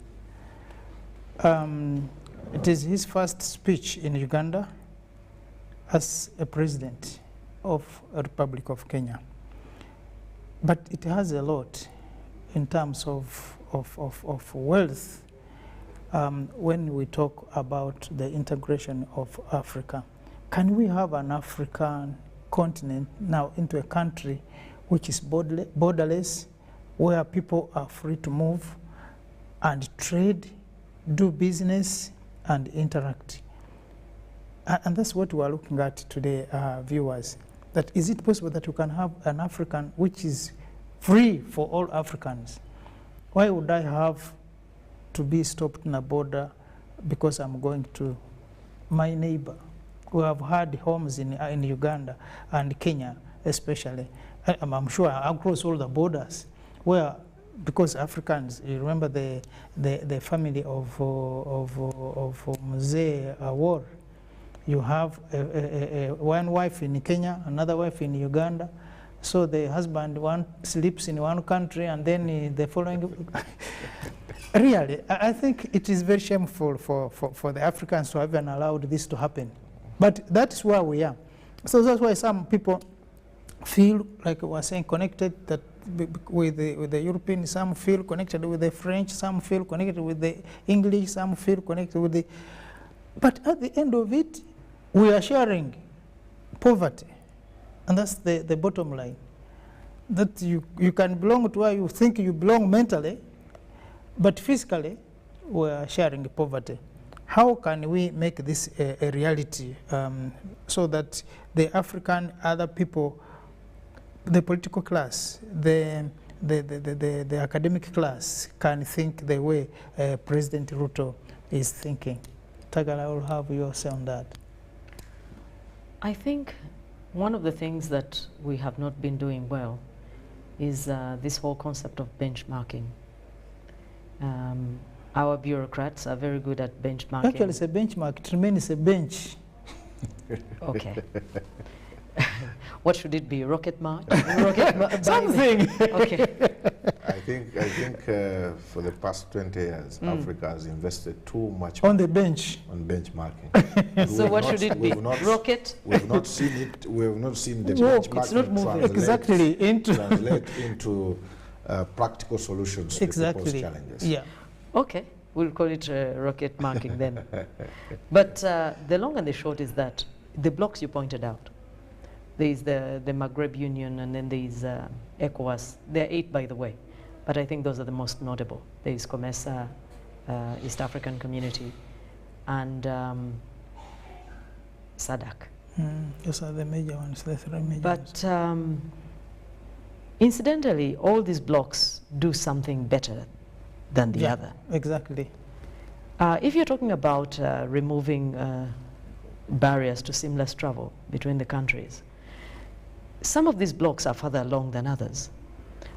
It is his first speech in Uganda as a president of a Republic of Kenya. But it has a lot in terms of wealth when we talk about the integration of Africa. Can we have an African continent now into a country which is borderless, where people are free to move and trade, do business, and interact? And that's what we are looking at today, viewers. That is it possible that you can have an African which is free for all Africans? Why would I have to be stopped in a border because I'm going to my neighbor? We have had homes in Uganda and Kenya especially, I'm sure across all the borders, where, because Africans, you remember the family of Mzee Awor, you have one wife in Kenya, another wife in Uganda, so the husband sleeps in one country and then the following... Really, I think it is very shameful for the Africans to have even allowed this to happen. But that's where we are. So that's why some people feel, like we were saying, connected that with the European, some feel connected with the French, some feel connected with the English, some feel connected with the... But at the end of it, we are sharing poverty. And that's the bottom line. That you can belong to where you think you belong mentally, but physically, we are sharing poverty. how can we make this a reality so that the African other people, the political class, the academic class can think the way President Ruto is thinking? Tagala, I will have your say on that. I think one of the things that we have not been doing well is this whole concept of benchmarking. Our bureaucrats are very good at benchmarking. Actually, it's a benchmark. It remains a bench. Okay. What should it be? Rocket march? Rocket Something. Okay. I think for the past 20 years, Africa has invested too much On the bench. on benchmarking. So what should it be? Rocket? We've not seen it. We've not seen the Work, benchmarking it's not moving. translate into practical solutions to people's challenges. Yeah. Okay, we'll call it rocket marking then. But the long and the short is that the blocks you pointed out, there is the Maghreb Union, and then there is ECOWAS. There are 8, by the way, but I think those are the most notable. There is COMESA, East African Community, and SADC. Those are the major ones, the 3 major But ones. incidentally, all these blocks do something better than the other. Exactly. If you're talking about removing barriers to seamless travel between the countries, some of these blocks are further along than others.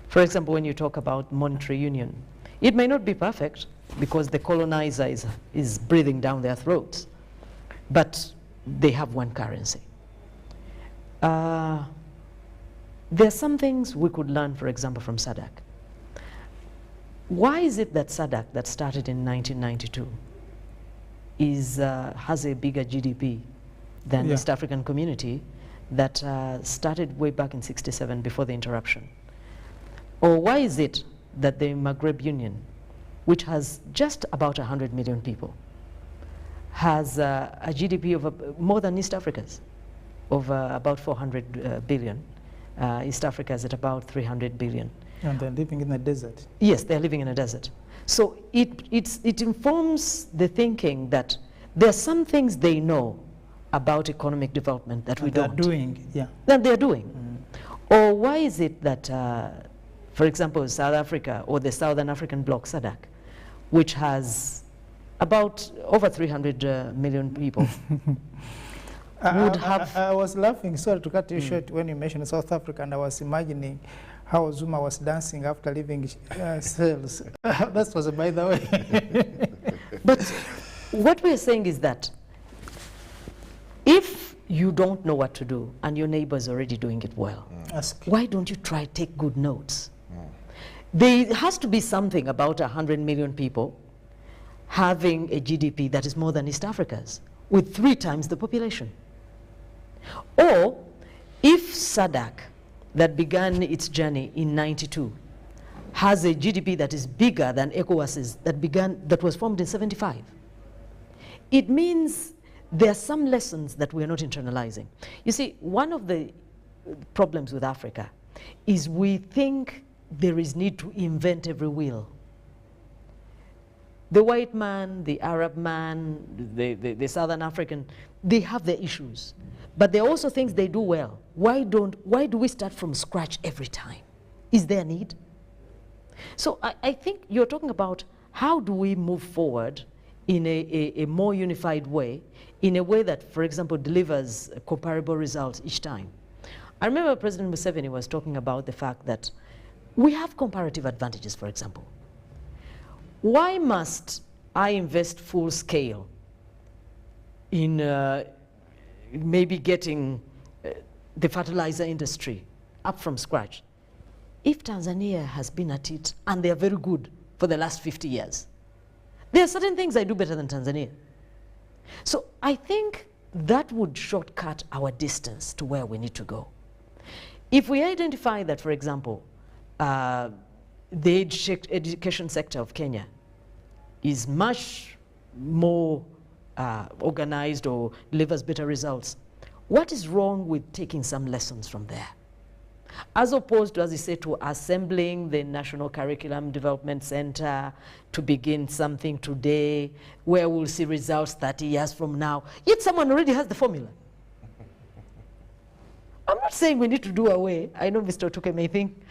For example, when you talk about monetary union, it may not be perfect because the colonizer is breathing down their throats, but they have one currency. There are some things we could learn, for example, from SADC. Why is it that SADC, that started in 1992, has a bigger GDP than East African Community that started way back in '67 before the interruption? Or why is it that the Maghreb Union, which has just about 100 million people, has a GDP of more than East Africa's, of about 400 billion. East Africa is at about 300 billion. And they're living in a desert. Yes, they're living in a desert. So it informs the thinking that there are some things they know about economic development that we don't. They're doing, That they're doing. Or why is it that, for example, South Africa or the Southern African Bloc, SADC, which has about over 300 million people, would have... I was laughing, sorry to cut you short, when you mentioned South Africa, and I was imagining how Zuma was dancing after leaving cells. That was by the way. But what we're saying is that if you don't know what to do and your neighbor is already doing it well, why don't you try to take good notes? There has to be something about 100 million people having a GDP that is more than East Africa's, with 3 times the population. Or if SADC, that began its journey in '92, has a GDP that is bigger than ECOWAS's that was formed in '75, it means there are some lessons that we are not internalizing. You see, one of the problems with Africa is we think there is need to invent every wheel. The white man, the Arab man, the Southern African, they have their issues. But there are also things they do well. Why do we start from scratch every time? Is there a need? So I think you're talking about how do we move forward in a more unified way, in a way that, for example, delivers comparable results each time. I remember President Museveni was talking about the fact that we have comparative advantages, for example. Why must I invest full scale in maybe getting the fertilizer industry up from scratch if Tanzania has been at it and they are very good for the last 50 years? There are certain things I do better than Tanzania. So I think that would shortcut our distance to where we need to go. If we identify that, for example, the education sector of Kenya is much more organized or delivers better results, what is wrong with taking some lessons from there? as opposed to, as you say, to assembling the National Curriculum Development Center to begin something today where we'll see results 30 years from now. Yet someone already has the formula. I'm not saying we need to do away. I know Mr. Otuke may think,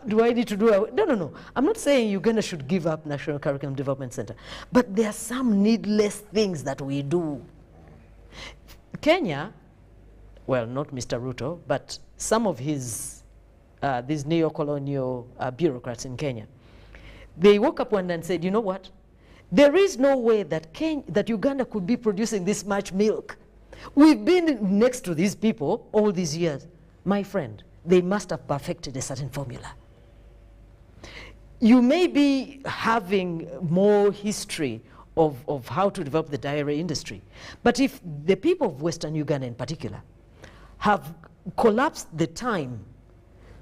do I need to do away? No, no, no. I'm not saying Uganda should give up National Curriculum Development Center. But there are some needless things that we do. Kenya, well, not Mr. Ruto, but some of his, these neo-colonial bureaucrats in Kenya, they woke up one day and said, you know what? There is no way that, that Uganda could be producing this much milk. We've been next to these people all these years. My friend, they must have perfected a certain formula. You may be having more history of how to develop the dairy industry, but if the people of Western Uganda in particular have collapsed the time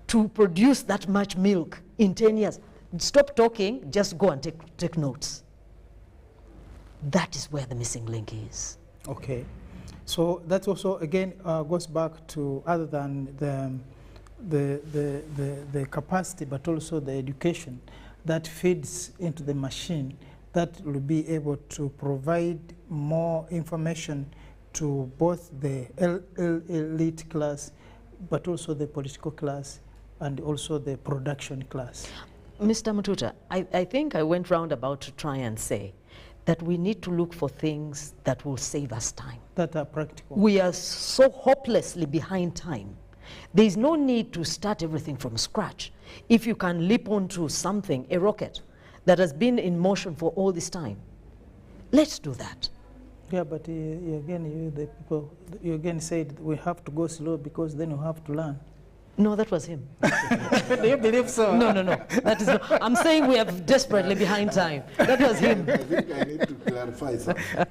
to produce that much milk in 10 years, stop talking, just go and take notes. That is where the missing link is. Okay. So that also, again, goes back to, other than the capacity, but also the education that feeds into the machine that will be able to provide more information to both the elite class, but also the political class, and also the production class. Mr. Mututa, I think I went roundabout to try and say that we need to look for things that will save us time. That are practical. We are so hopelessly behind time. There is no need to start everything from scratch. If you can leap onto something, a rocket, that has been in motion for all this time, let's do that. Yeah, but the people, you again said we have to go slow because then you have to learn. No, that was him. Do you believe so? No, no, no. That is not. I'm saying we are desperately behind time. That was him. I think I need to clarify something.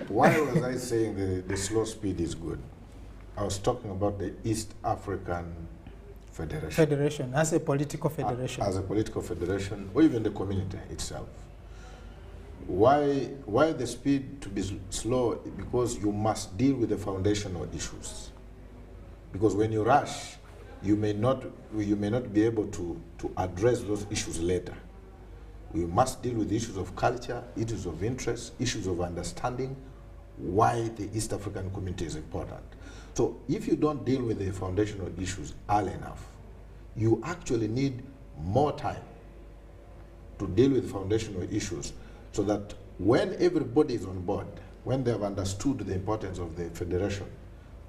Why was I saying the slow speed is good? I was talking about the East African Federation. Federation, as a political federation. As a political federation, or even the community itself. Why the speed to be slow? Because you must deal with the foundational issues. Because when you rush, you may not be able to address those issues later. We must deal with issues of culture, issues of interest, issues of understanding why the East African community is important. So if you don't deal with the foundational issues early enough, you actually need more time to deal with foundational issues so that when everybody is on board, when they have understood the importance of the federation,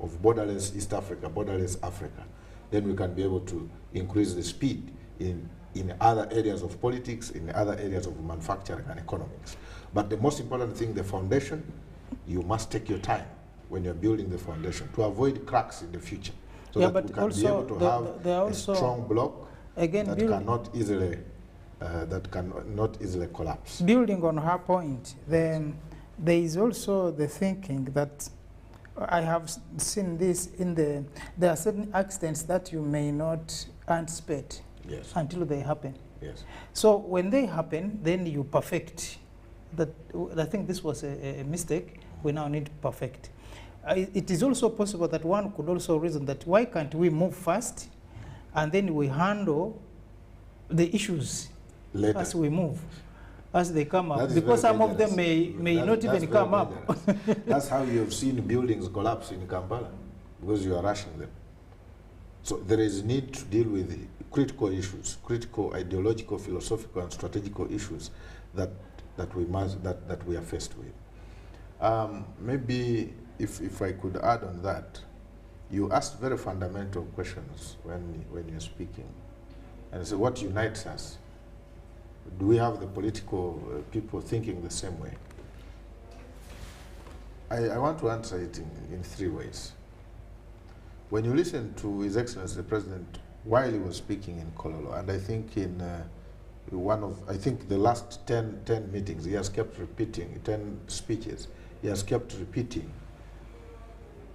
of borderless East Africa, borderless Africa, then we can be able to increase the speed in other areas of politics, in other areas of manufacturing and economics. But the most important thing, the foundation, you must take your time when you're building the foundation to avoid cracks in the future, so that we can be able to have a strong block again, that cannot easily collapse. Building on her point, then there is also the thinking that I have seen this there are certain accidents that you may not anticipate until they happen. Yes. So when they happen, then you perfect. That, I think this was a mistake. We now need to perfect. It is also possible that one could also reason that why can't we move fast and then we handle the issues later as we move, as they come up, because some of them may not even come up. That's how you have seen buildings collapse in Kampala, because you are rushing them. So there is need to deal with critical issues, critical ideological, philosophical, and strategical issues that we are faced with. Maybe if I could add on that, you asked very fundamental questions when you're speaking, and so what unites us? Do we have the political people thinking the same way? I want to answer it in three ways. When you listen to His Excellency the President while he was speaking in Kololo, and I think in the last 10 meetings, he has kept repeating, 10 speeches, he has kept repeating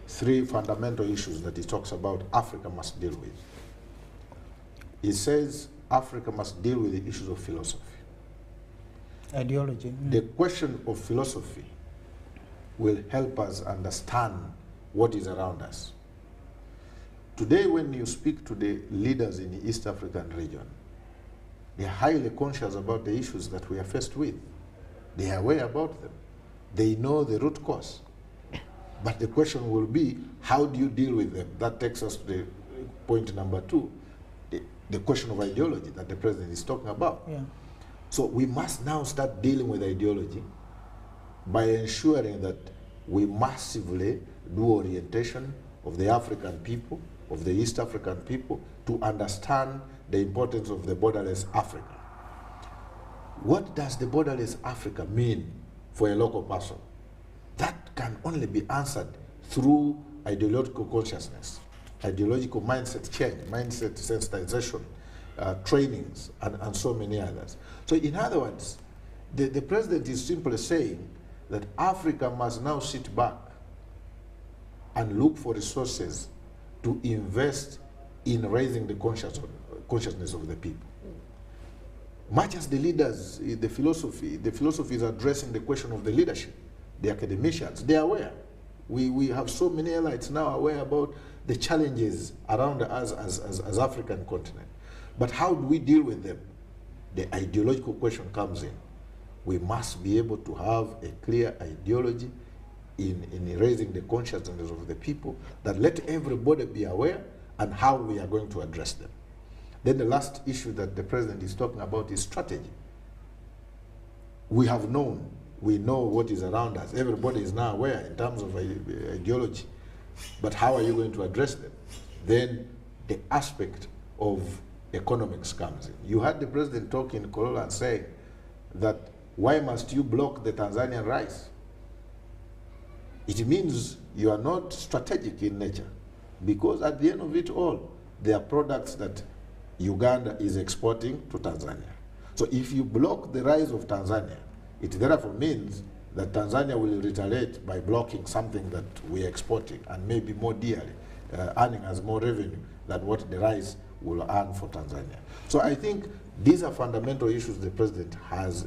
three fundamental issues that he talks about Africa must deal with. He says Africa must deal with the issues of philosophy. Ideology. The question of philosophy will help us understand what is around us. Today, when you speak to the leaders in the East African region, they are highly conscious about the issues that we are faced with. They are aware about them. They know the root cause. But the question will be, how do you deal with them? That takes us to the point number 2, the question of ideology that the president is talking about. Yeah. So we must now start dealing with ideology by ensuring that we massively do orientation of the African people, of the East African people, to understand the importance of the borderless Africa. What does the borderless Africa mean for a local person? That can only be answered through ideological consciousness, ideological mindset change, mindset sensitization, trainings, and so many others. So in other words, the president is simply saying that Africa must now sit back and look for resources to invest in raising the consciousness of the people. Much as the leaders, the philosophy is addressing the question of the leadership, the academicians, they are aware. We have so many elites now aware about the challenges around us as African continent. But how do we deal with them? The ideological question comes in. We must be able to have a clear ideology in raising the consciousness of the people, that let everybody be aware and how we are going to address them. Then the last issue that the president is talking about is strategy. We know what is around us. Everybody is now aware in terms of ideology. But how are you going to address them? Then the aspect of economics comes in. You had the president talk in Kolola and say that, why must you block the Tanzanian rice? It means you are not strategic in nature, because at the end of it all, there are products that Uganda is exporting to Tanzania. So if you block the rise of Tanzania, it therefore means that Tanzania will retaliate by blocking something that we are exporting, and maybe more dearly, earning us more revenue than what the rice will earn for Tanzania. So I think these are fundamental issues the president has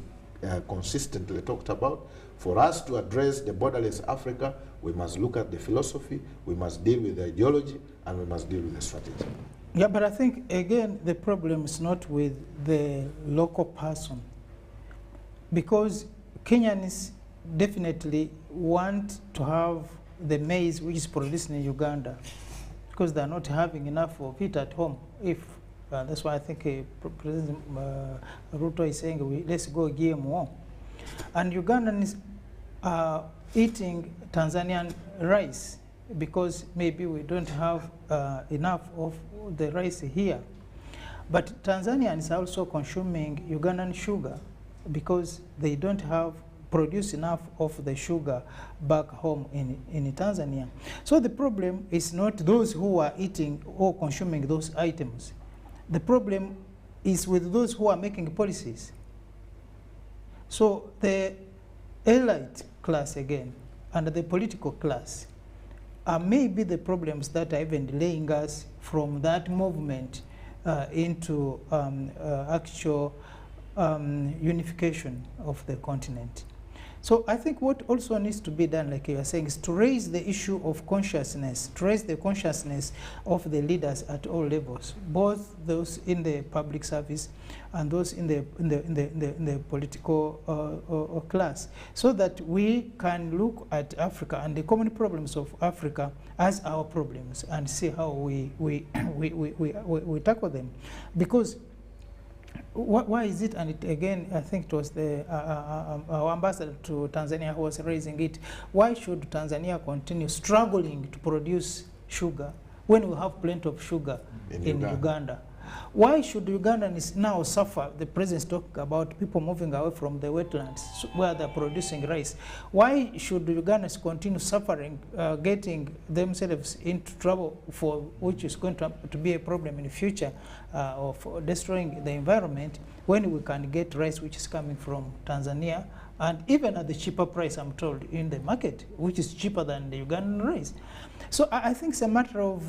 consistently talked about. For us to address the borderless Africa, we must look at the philosophy, we must deal with the ideology, and we must deal with the strategy. Yeah, but I think, again, the problem is not with the local person, because Kenyans definitely want to have the maize which is produced in Uganda, because they're not having enough of it at home. That's why I think President Ruto is saying, let's go GMO. And Ugandans are eating Tanzanian rice because maybe we don't have enough of the rice here. But Tanzanians are also consuming Ugandan sugar because they don't produce enough of the sugar back home in Tanzania. So the problem is not those who are eating or consuming those items. The problem is with those who are making policies. So the elite class again, and the political class, are maybe the problems that are even delaying us from that movement into actual unification of the continent. So I think what also needs to be done, like you are saying, is to raise the issue of consciousness, to raise the consciousness of the leaders at all levels, both those in the public service and those in the political class, so that we can look at Africa and the common problems of Africa as our problems and see how we tackle them. Because why is it, and again, I think it was our ambassador to Tanzania who was raising it, why should Tanzania continue struggling to produce sugar when we have plenty of sugar in Uganda? Why should Ugandans now suffer? The president is talking about people moving away from the wetlands where they're producing rice. Why should Ugandans continue suffering, getting themselves into trouble, for which is going to be a problem in the future of destroying the environment, when we can get rice which is coming from Tanzania, and even at the cheaper price, I'm told, in the market, which is cheaper than the Ugandan rice? So I think it's a matter of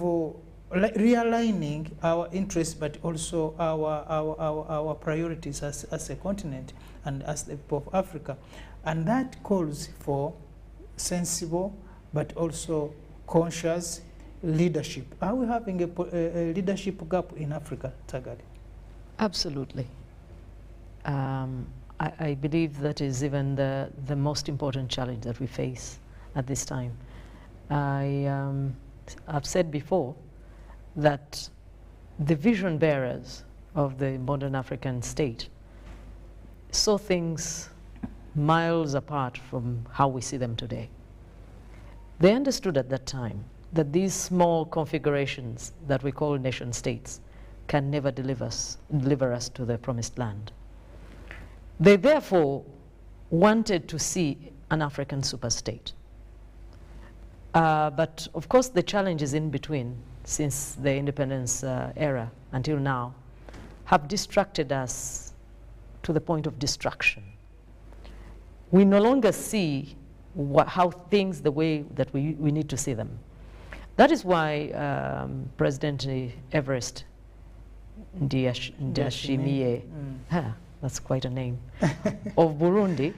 realigning our interests, but also our priorities as a continent and as the people of Africa. And that calls for sensible but also conscious leadership. Are we having a leadership gap in Africa, Tagali? Absolutely. I believe that is even the most important challenge that we face at this time. I've said before that the vision bearers of the modern African state saw things miles apart from how we see them today. They understood at that time that these small configurations that we call nation states can never deliver us to the promised land. They therefore wanted to see an African superstate. But of course the challenges in between, since the independence era until now, have distracted us to the point of destruction. We no longer see how things the way that we need to see them. That is why President Everest Ndayishimiye, that's quite a name, of Burundi,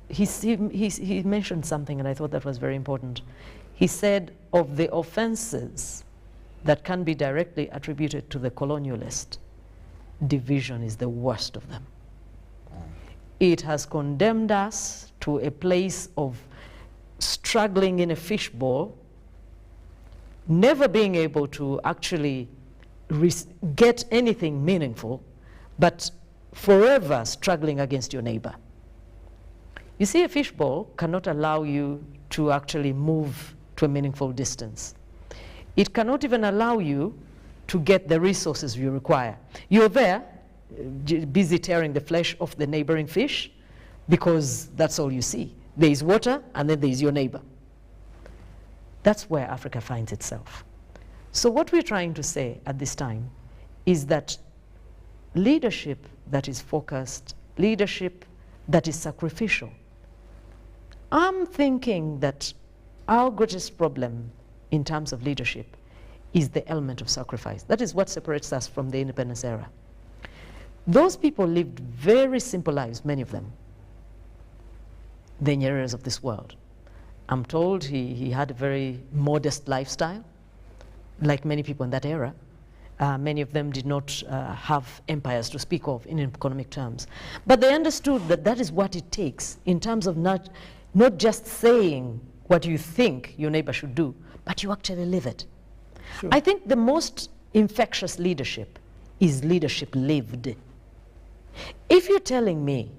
he mentioned something, and I thought that was very important. He said, of the offenses that can be directly attributed to the colonialist, division is the worst of them. It has condemned us to a place of struggling in a fishbowl, never being able to actually get anything meaningful, but forever struggling against your neighbor. You see, a fishbowl cannot allow you to actually move to a meaningful distance. It cannot even allow you to get the resources you require. You're there, busy tearing the flesh off the neighboring fish, because that's all you see. There is water, and then there is your neighbor. That's where Africa finds itself. So what we're trying to say at this time is that leadership that is focused, leadership that is sacrificial. I'm thinking that our greatest problem in terms of leadership is the element of sacrifice. That is what separates us from the independence era. Those people lived very simple lives, many of them, the Nyereres of this world. I'm told he had a very modest lifestyle, like many people in that era. Many of them did not have empires to speak of in economic terms. But they understood that that is what it takes in terms of not just saying what you think your neighbor should do, but you actually live it. Sure. I think the most infectious leadership is leadership lived. If you're telling me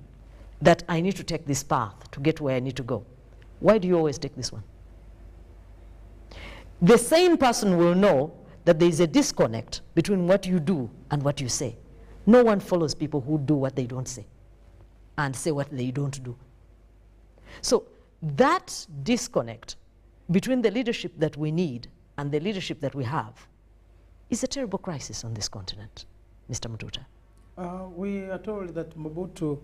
that I need to take this path to get where I need to go, why do you always take this one? The same person will know that there is a disconnect between what you do and what you say. No one follows people who do what they don't say and say what they don't do. So that disconnect between the leadership that we need and the leadership that we have is a terrible crisis on this continent, Mr. Mututa. We are told that Mobutu,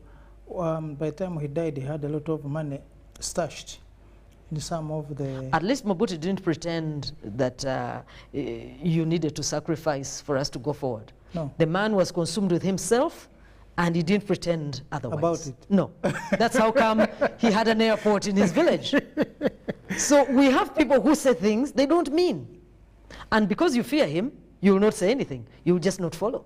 by the time he died, he had a lot of money stashed in some of the... At least Mobutu didn't pretend that you needed to sacrifice for us to go forward. No. The man was consumed with himself, and he didn't pretend otherwise. About it. No. That's how come he had an airport in his village. So we have people who say things they don't mean. And because you fear him, you will not say anything. You will just not follow.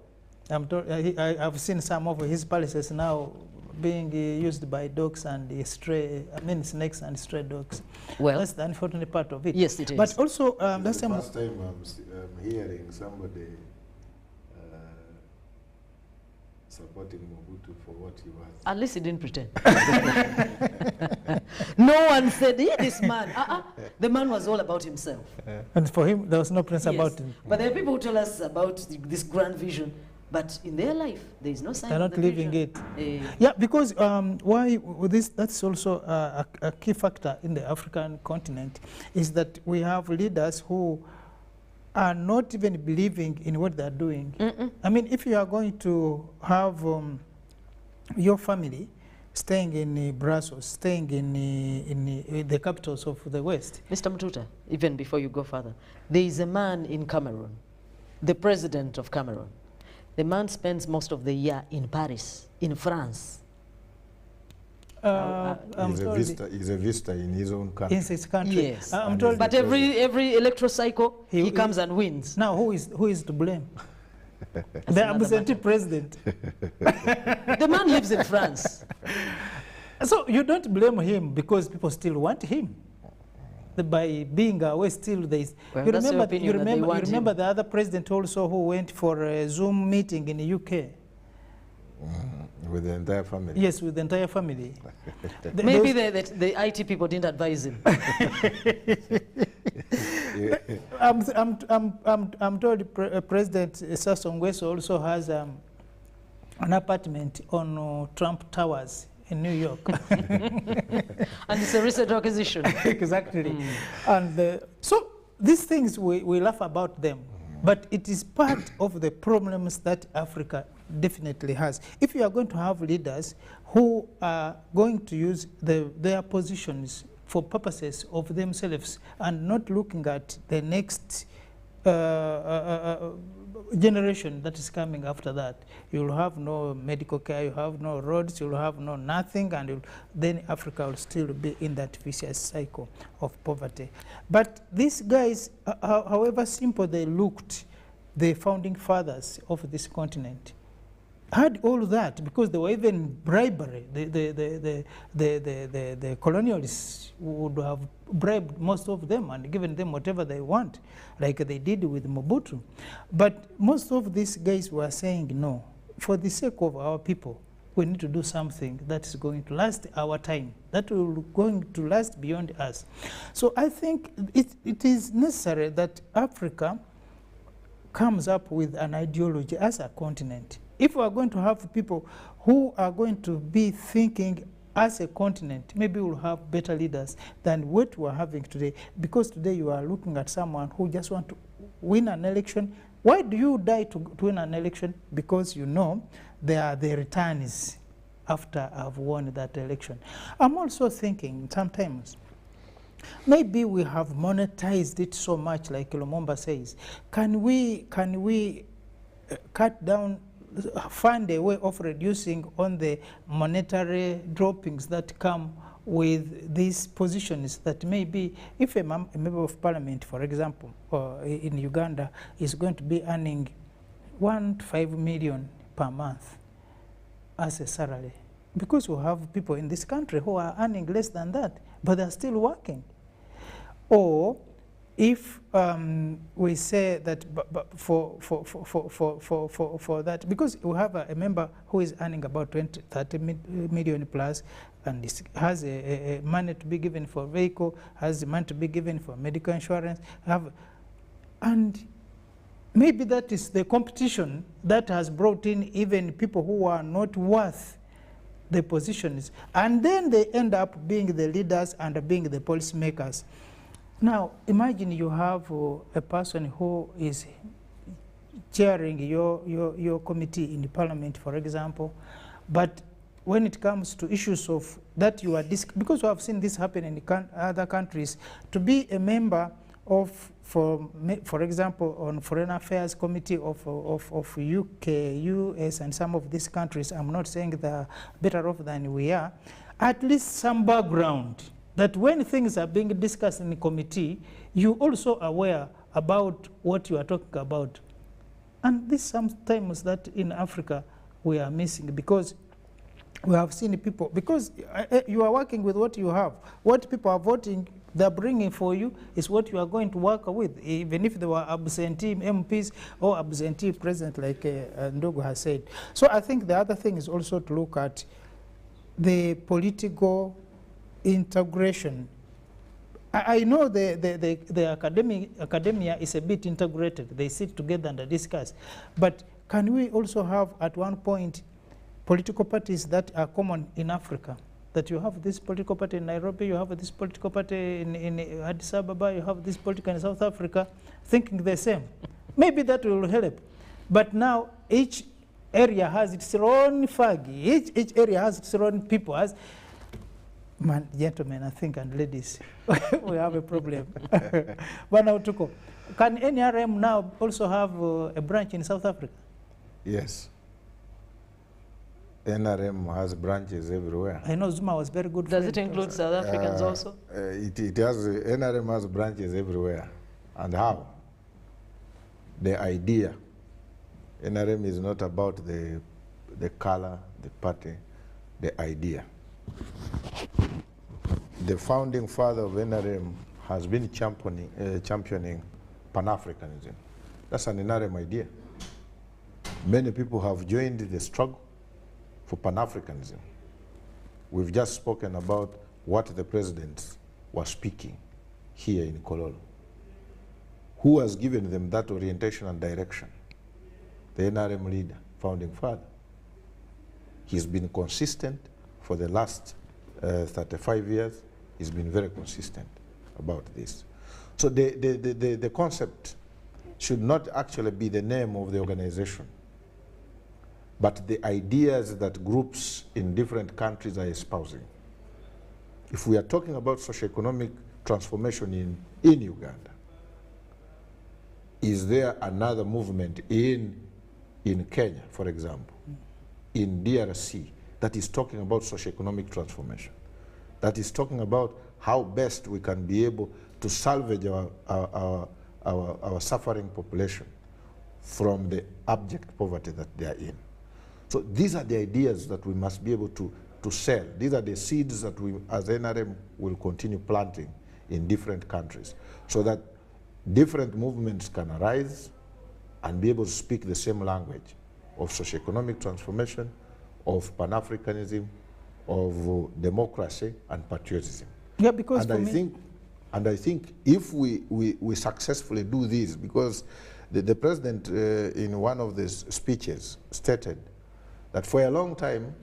I've seen some of his palaces now being used by dogs and snakes and stray dogs. Well, that's the unfortunate part of it. Yes, it is. But also, that's the first time I'm hearing somebody supporting Mobutu for what he was. At least he didn't pretend. No one said, yeah, this man. The man was all about himself. And for him, there was no prince about him. But there are people who tell us about this grand vision, but in their life, there is no sign They're of not the living vision. it. Yeah, because why with this? That's also a key factor in the African continent, is that we have leaders who are not even believing in what they're doing. I mean, if you are going to have your family staying in Brussels, staying in the capitals of the West. Mr. Mututa, even before you go further, there is a man in Cameroon, the president of Cameroon. The man spends most of the year in Paris, in France. I'm He's a told visitor in his own country. in his country. Yes. I'm told. But every electoral cycle, he comes and wins. Now, who is to blame? That's The another absentee matter. president. The man lives in France. So you don't blame him because people still want him. By being away, still there is. Well, you that's your remember, opinion that they want him. the other president also who went for a Zoom meeting in the UK. With the entire family. Yes, with the entire family. Maybe the IT people didn't advise him. I'm told President Sassou Nguesso also has an apartment on Trump Towers in New York. And it's a recent acquisition. Exactly. And so these things, we laugh about them, but it is part of the problems that Africa definitely has. If you are going to have leaders who are going to use their positions for purposes of themselves and not looking at the next generation that is coming after that, you'll have no medical care, you have no roads, you'll have no nothing, and then Africa will still be in that vicious cycle of poverty. But these guys, however simple they looked, the founding fathers of this continent, had all that because there were even bribery. The colonialists would have bribed most of them and given them whatever they want, like they did with Mobutu. But most of these guys were saying, no, for the sake of our people, we need to do something that is going to last our time, that will going to last beyond us. So I think it is necessary that Africa comes up with an ideology as a continent. If we are going to have people who are going to be thinking as a continent, maybe we'll have better leaders than what we're having today. Because today you are looking at someone who just wants to win an election. Why do you die to win an election? Because you know there are the returns after I've won that election. I'm also thinking sometimes, maybe we have monetized it so much, like Lumumba says. Can we cut down, find a way of reducing on the monetary droppings that come with these positions, that maybe if a member of parliament, for example, in Uganda, is going to be earning 1 to 5 million per month as a salary, because we have people in this country who are earning less than that, but they're still working. Or if we say that for that, because we have a member who is earning about 30 million plus, and has a money to be given for vehicle, has money to be given for medical insurance, and maybe that is the competition that has brought in even people who are not worth the positions, and then they end up being the leaders and being the policymakers. Now, imagine you have a person who is chairing your committee in the parliament, for example, but when it comes to issues of that you are because we have seen this happen in other countries, to be a member of, for example, on Foreign Affairs Committee of UK, US, and some of these countries, I'm not saying they're better off than we are, at least some background, that when things are being discussed in the committee, you also aware about what you are talking about. And this sometimes that in Africa we are missing, because we have seen people, because you are working with what you have. What people are voting, they're bringing for you is what you are going to work with, even if they were absentee MPs or absentee president, like Ndogo has said. So I think the other thing is also to look at the political integration. I know the academia is a bit integrated. They sit together and discuss. But can we also have at one point political parties that are common in Africa? That you have this political party in Nairobi, you have this political party in Addis Ababa, you have this political in South Africa, thinking the same. Maybe that will help. But now each area has its own fagi. Each area has its own people. Gentlemen, I think, and ladies, we have a problem. But now, Tuko, can NRM now also have a branch in South Africa? Yes. NRM has branches everywhere. I know Zuma was very good. Does it include South Africans also? It has, NRM has branches everywhere. And how? The idea. NRM is not about the color, the party, the idea. The founding father of NRM has been championing Pan-Africanism. That's an NRM idea. Many people have joined the struggle for Pan-Africanism. We've just spoken about what the presidents were speaking here in Kololo. Who has given them that orientation and direction? The NRM leader, founding father. He's been consistent for the last 35 years. He's been very consistent about this. So the concept should not actually be the name of the organization, but the ideas that groups in different countries are espousing. If we are talking about socioeconomic transformation in Uganda, is there another movement in Kenya, for example, in DRC, that is talking about socioeconomic transformation, that is talking about how best we can be able to salvage our suffering population from the abject poverty that they are in? So these are the ideas that we must be able to sell. These are the seeds that we, as NRM, will continue planting in different countries, so that different movements can arise and be able to speak the same language of socioeconomic transformation, of Pan-Africanism, of democracy and patriotism. Yeah, because and I think if we successfully do this, because the president in one of the speeches stated that for a long time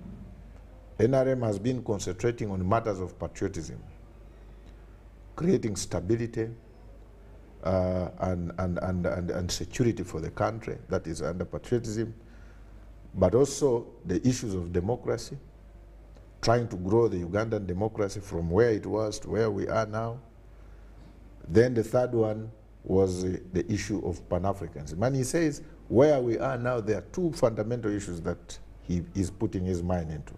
NRM has been concentrating on matters of patriotism, creating stability and security for the country, that is under patriotism, but also the issues of democracy, trying to grow the Ugandan democracy from where it was to where we are now. Then the third one was the issue of Pan-Africanism. And he says where we are now, there are two fundamental issues that he is putting his mind into.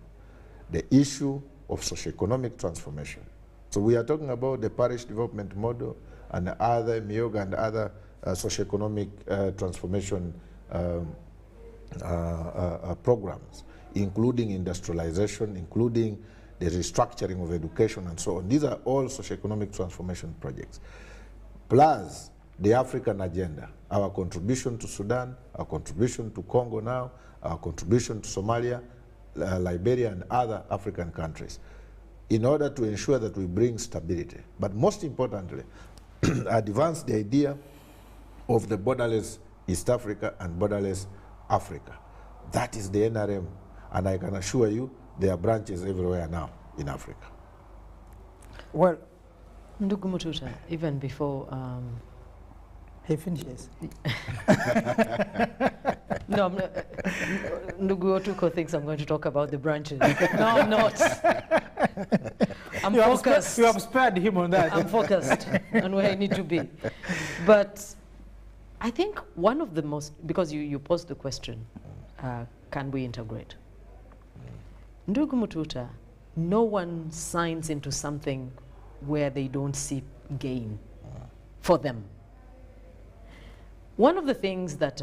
The issue of socioeconomic transformation. So we are talking about the Parish development model and the other Myoga and other socioeconomic transformation programs, including industrialization, including the restructuring of education and so on. These are all socioeconomic transformation projects. Plus the African agenda, our contribution to Sudan, our contribution to Congo now, our contribution to Somalia, Liberia and other African countries, in order to ensure that we bring stability. But most importantly, advance the idea of the borderless East Africa and borderless Africa. That is the NRM, and I can assure you there are branches everywhere now in Africa. Well, Ndugu Mututa, even before he finishes. No, Ndugu Otuko thinks I'm going to talk about the branches. No, I'm not. I'm focused. You have spared him on that. I'm focused on where I need to be. But I think one of the most, because you posed the question, can we integrate? Ndugu Mututa, no one signs into something where they don't see gain for them. One of the things that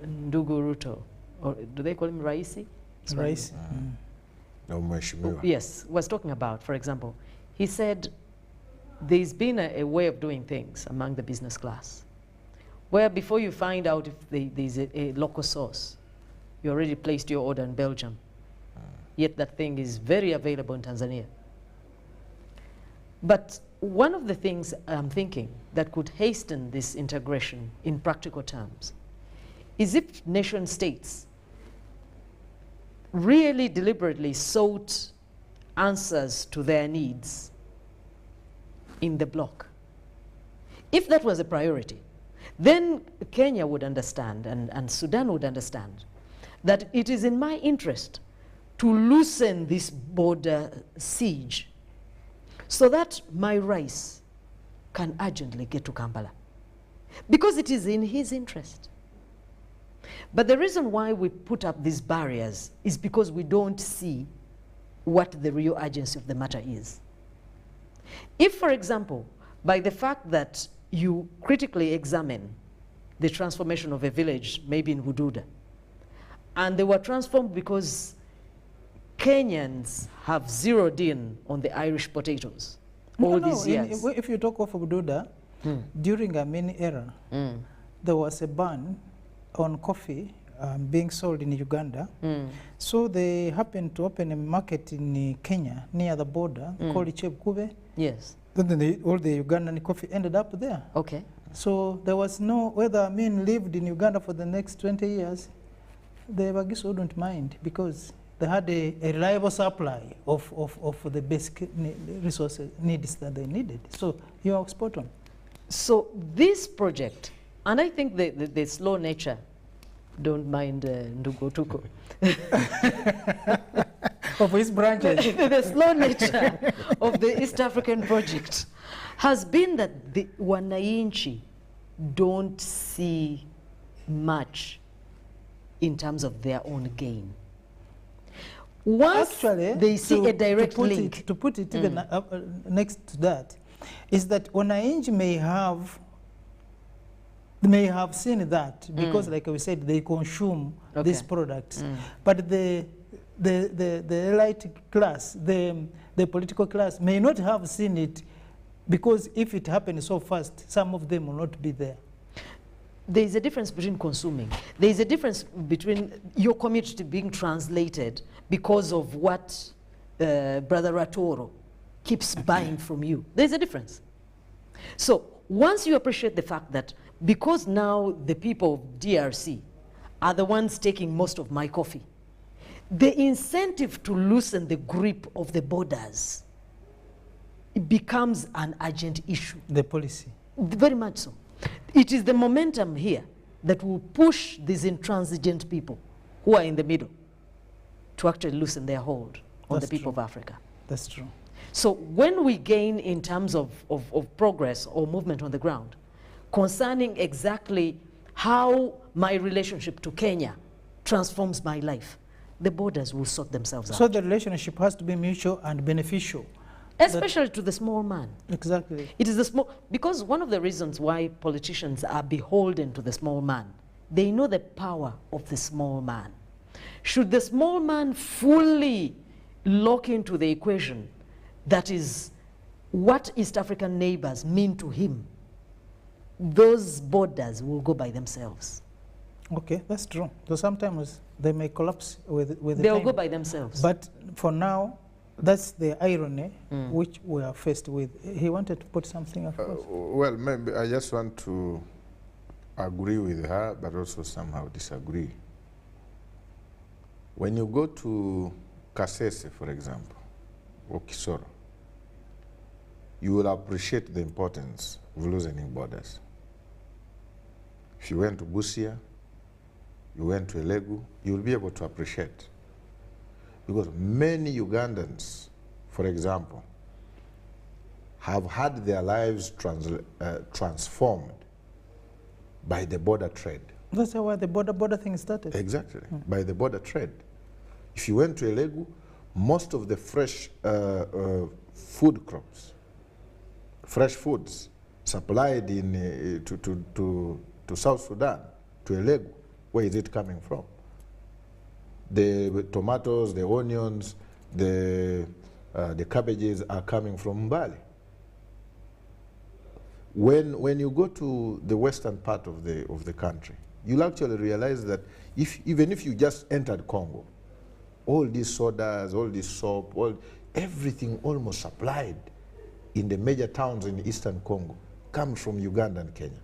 Ndugu Ruto, or do they call him Raisi? Raisi. No, Mheshimiwa. Yes, was talking about, for example, he said there's been a way of doing things among the business class, where before you find out if there's a local source, you already placed your order in Belgium, yet that thing is very available in Tanzania. But one of the things I'm thinking that could hasten this integration in practical terms is if nation states really deliberately sought answers to their needs in the bloc. If that was a priority, then Kenya would understand and Sudan would understand that it is in my interest to loosen this border siege so that my rice can urgently get to Kampala, because it is in his interest. But the reason why we put up these barriers is because we don't see what the real urgency of the matter is. If, for example, by the fact that you critically examine the transformation of a village, maybe in Hududa, and they were transformed because Kenyans have zeroed in on the Irish potatoes all these years. If you talk of Bududa, during a mini era, there was a ban on coffee being sold in Uganda. So they happened to open a market in Kenya near the border called Ichebkube. Yes. Then all the Ugandan coffee ended up there. Okay. So there was no, whether Amin lived in Uganda for the next 20 years, the Bagiso wouldn't mind because they had a reliable supply of the basic resources, needs that they needed. So you are spot on. So this project, and I think the slow nature, don't mind Ndugu Tuko. Of his branches. The slow nature of the East African project has been that the Wananchi don't see much in terms of their own gain. Once Actually, they see a direct link. To put it even next to that, is that Wananchi may have seen that because, like we said, they consume these products, but the elite class, the political class, may not have seen it because if it happened so fast, some of them will not be there. There is a difference between consuming. There is a difference between your community being translated because of what Brother Ratoro keeps buying from you. There's a difference. So once you appreciate the fact that because now the people of DRC are the ones taking most of my coffee, the incentive to loosen the grip of the borders, it becomes an urgent issue. The policy. Very much so. It is the momentum here that will push these intransigent people who are in the middle to actually loosen their hold on the people of Africa. That's true. So when we gain in terms of progress or movement on the ground, concerning exactly how my relationship to Kenya transforms my life, the borders will sort themselves out. So the relationship has to be mutual and beneficial. Especially to the small man. Exactly. It is the small, because one of the reasons why politicians are beholden to the small man, they know the power of the small man. Should the small man fully lock into the equation, that is what East African neighbors mean to him, those borders will go by themselves. Okay, that's true. So sometimes they may collapse with the They'll time. go by themselves. But for now, that's the irony which we are faced with. He wanted to put something across. Well, maybe I just want to agree with her, but also somehow disagree. When you go to Kasese, for example, or Kisoro, you will appreciate the importance of loosening borders. If you went to Busia, you went to Elegu, you will be able to appreciate. Because many Ugandans, for example, have had their lives transformed by the border trade. That's why the border thing started. Exactly, by the border trade. If you went to Elegu, most of the fresh food crops, fresh foods supplied in, to South Sudan, to Elegu, where is it coming from? The tomatoes, the onions, the cabbages are coming from Mbale. When you go to the western part of the country, you'll actually realize that even if you just entered Congo, all these sodas, all this soap, everything almost supplied in the major towns in eastern Congo comes from Uganda and Kenya.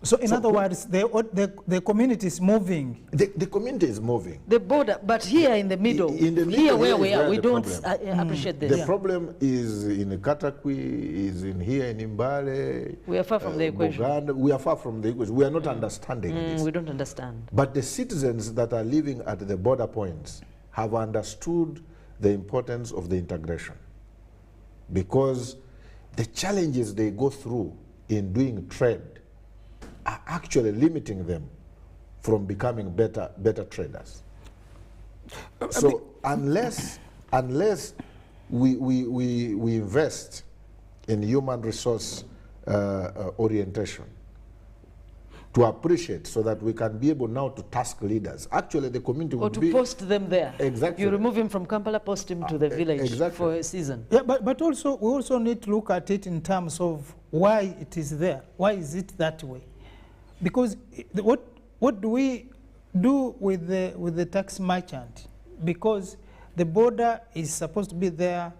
So in other words, the community is moving. The community is moving. The border, but here in the middle, here where we are, we don't appreciate this. The problem is in Katakwi, is in here in Mbale. We are far from the equation. Buganda. We are far from the equation. We are not understanding this. We don't understand. But the citizens that are living at the border points have understood the importance of the integration, because the challenges they go through in doing trade are actually limiting them from becoming better traders. So unless we invest in human resource orientation, to appreciate, so that we can be able now to task leaders. Actually, the community Or would to be... post them there. Exactly. You remove him from Kampala, post him to the village exactly. for a season. Yeah, but also we also need to look at it in terms of why it is there. Why is it that way? Because what do we do with the tax merchant? Because the border is supposed to be there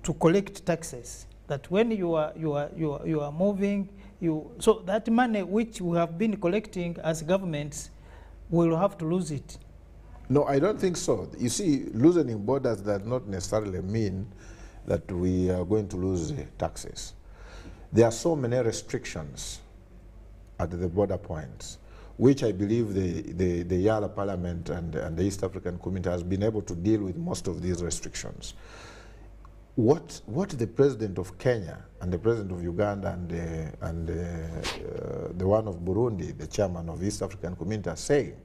to collect taxes. That when you are moving, so that money which we have been collecting as governments, we'll have to lose it. No, I don't think so. You see, loosening borders does not necessarily mean that we are going to lose taxes. There are so many restrictions at the border points, which I believe the Yala Parliament and the East African Community has been able to deal with most of these restrictions. What the President of Kenya and the President of Uganda and the one of Burundi, the chairman of East African Community, are saying,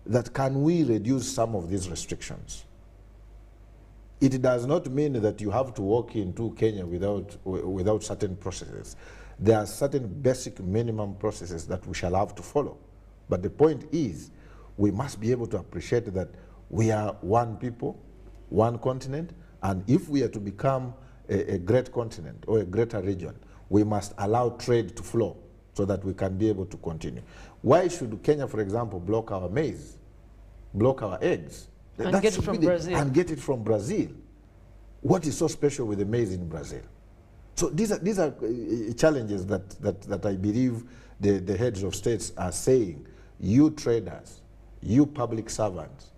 that can we reduce some of these restrictions? It does not mean that you have to walk into Kenya without certain processes. There are certain basic minimum processes that we shall have to follow. But the point is, we must be able to appreciate that we are one people, one continent, and if we are to become a great continent or a greater region, we must allow trade to flow so that we can be able to continue. Why should Kenya, for example, block our maize, block our eggs? And get it from Brazil. And get it from Brazil. What is so special with the maize in Brazil? So these are challenges that I believe the heads of states are saying, you traders, you public servants,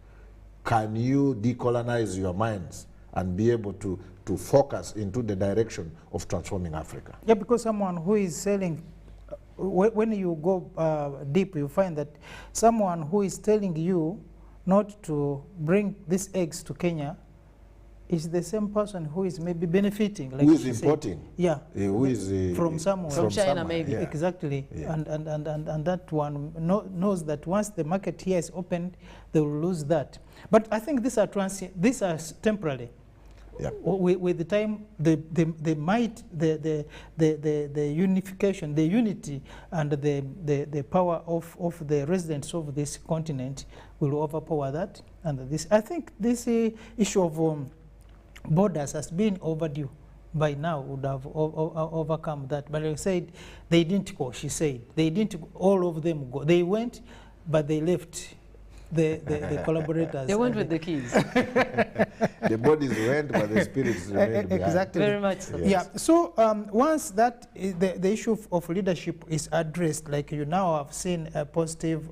can you decolonize your minds and be able to focus into the direction of transforming Africa? Yeah, because someone who is selling, when you go deep, you find that someone who is telling you not to bring these eggs to Kenya is the same person who is maybe benefiting. Like who is importing? Yeah. Who is from somewhere. From China, maybe. Yeah. Exactly. Yeah. And that one knows that once the market here is opened, they will lose that. But I think these are temporary. Yeah. With the time, the might, the unification, the unity, and the power of the residents of this continent will overpower that. And this, I think, this issue of borders has been overdue. By now, would have overcome that. But I said they didn't go. She said they didn't. All of them go. They went, but they left. The collaborators. They went with the keys. The bodies went, but the spirits remained behind. Exactly. Very much so. Yes. Yeah. So once that the issue of leadership is addressed, like you now have seen a positive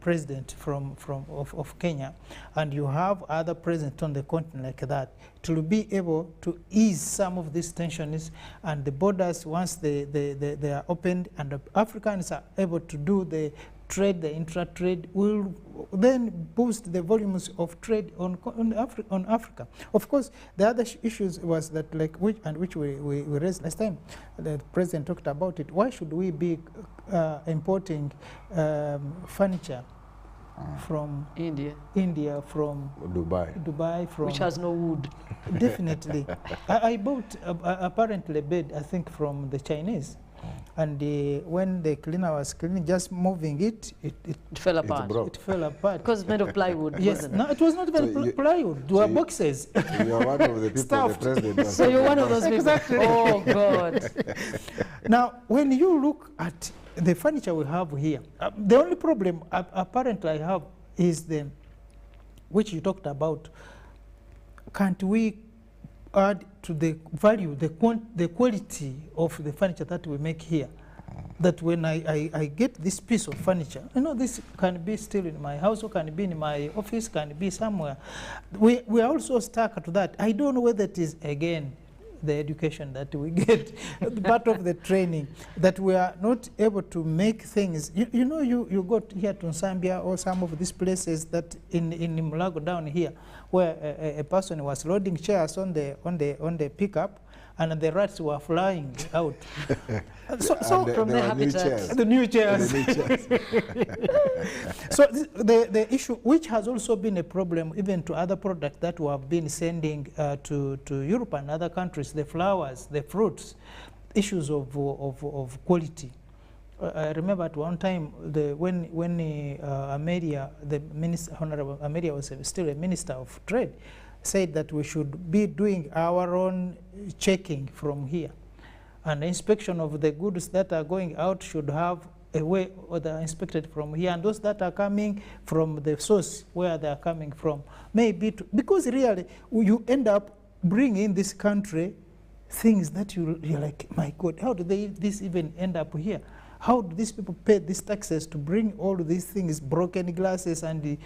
president of Kenya, and you have other presidents on the continent like that, to be able to ease some of these tensions, and the borders, once they are opened and the Africans are able to do the trade, the intra-trade, will then boost the volumes of trade on Africa. Of course, the other issues was that, like, which we raised last time, the president talked about it. Why should we be importing furniture from India, from Dubai, from which has no wood? Definitely. I bought apparently a bed, I think, from the Chinese. And when the cleaner was cleaning, just moving it fell apart. It fell apart. Because it's made of plywood, Yes, wasn't it? no, it was not even So plywood. It were boxes. You are one of the people the president was So you're one of those people. Exactly. Oh, God. Now, when you look at the furniture we have here, the only problem apparently I have is which you talked about. Can't we add to the value, the quality of the furniture that we make here? That when I get this piece of furniture, this can be still in my house, or can be in my office, can be somewhere. We are also stuck to that. I don't know whether it is, again, the education that we get, part of the training, that we are not able to make things. You got here to Zambia or some of these places that in Mulago down here, where a person was loading chairs on the pickup, and the rats were flying out. So from the habitat. The new chairs. So the issue, which has also been a problem even to other products that we have been sending to Europe and other countries, the flowers, the fruits, issues of quality. I remember at one time when Amelia, the minister, Honorable Amelia, was still a minister of trade, said that we should be doing our own checking from here, and the inspection of the goods that are going out should have a way or they are inspected from here, and those that are coming from the source where they are coming from, maybe because really you end up bringing in this country things that you're like, my God, how do this even end up here? How do these people pay these taxes to bring all these things, broken glasses and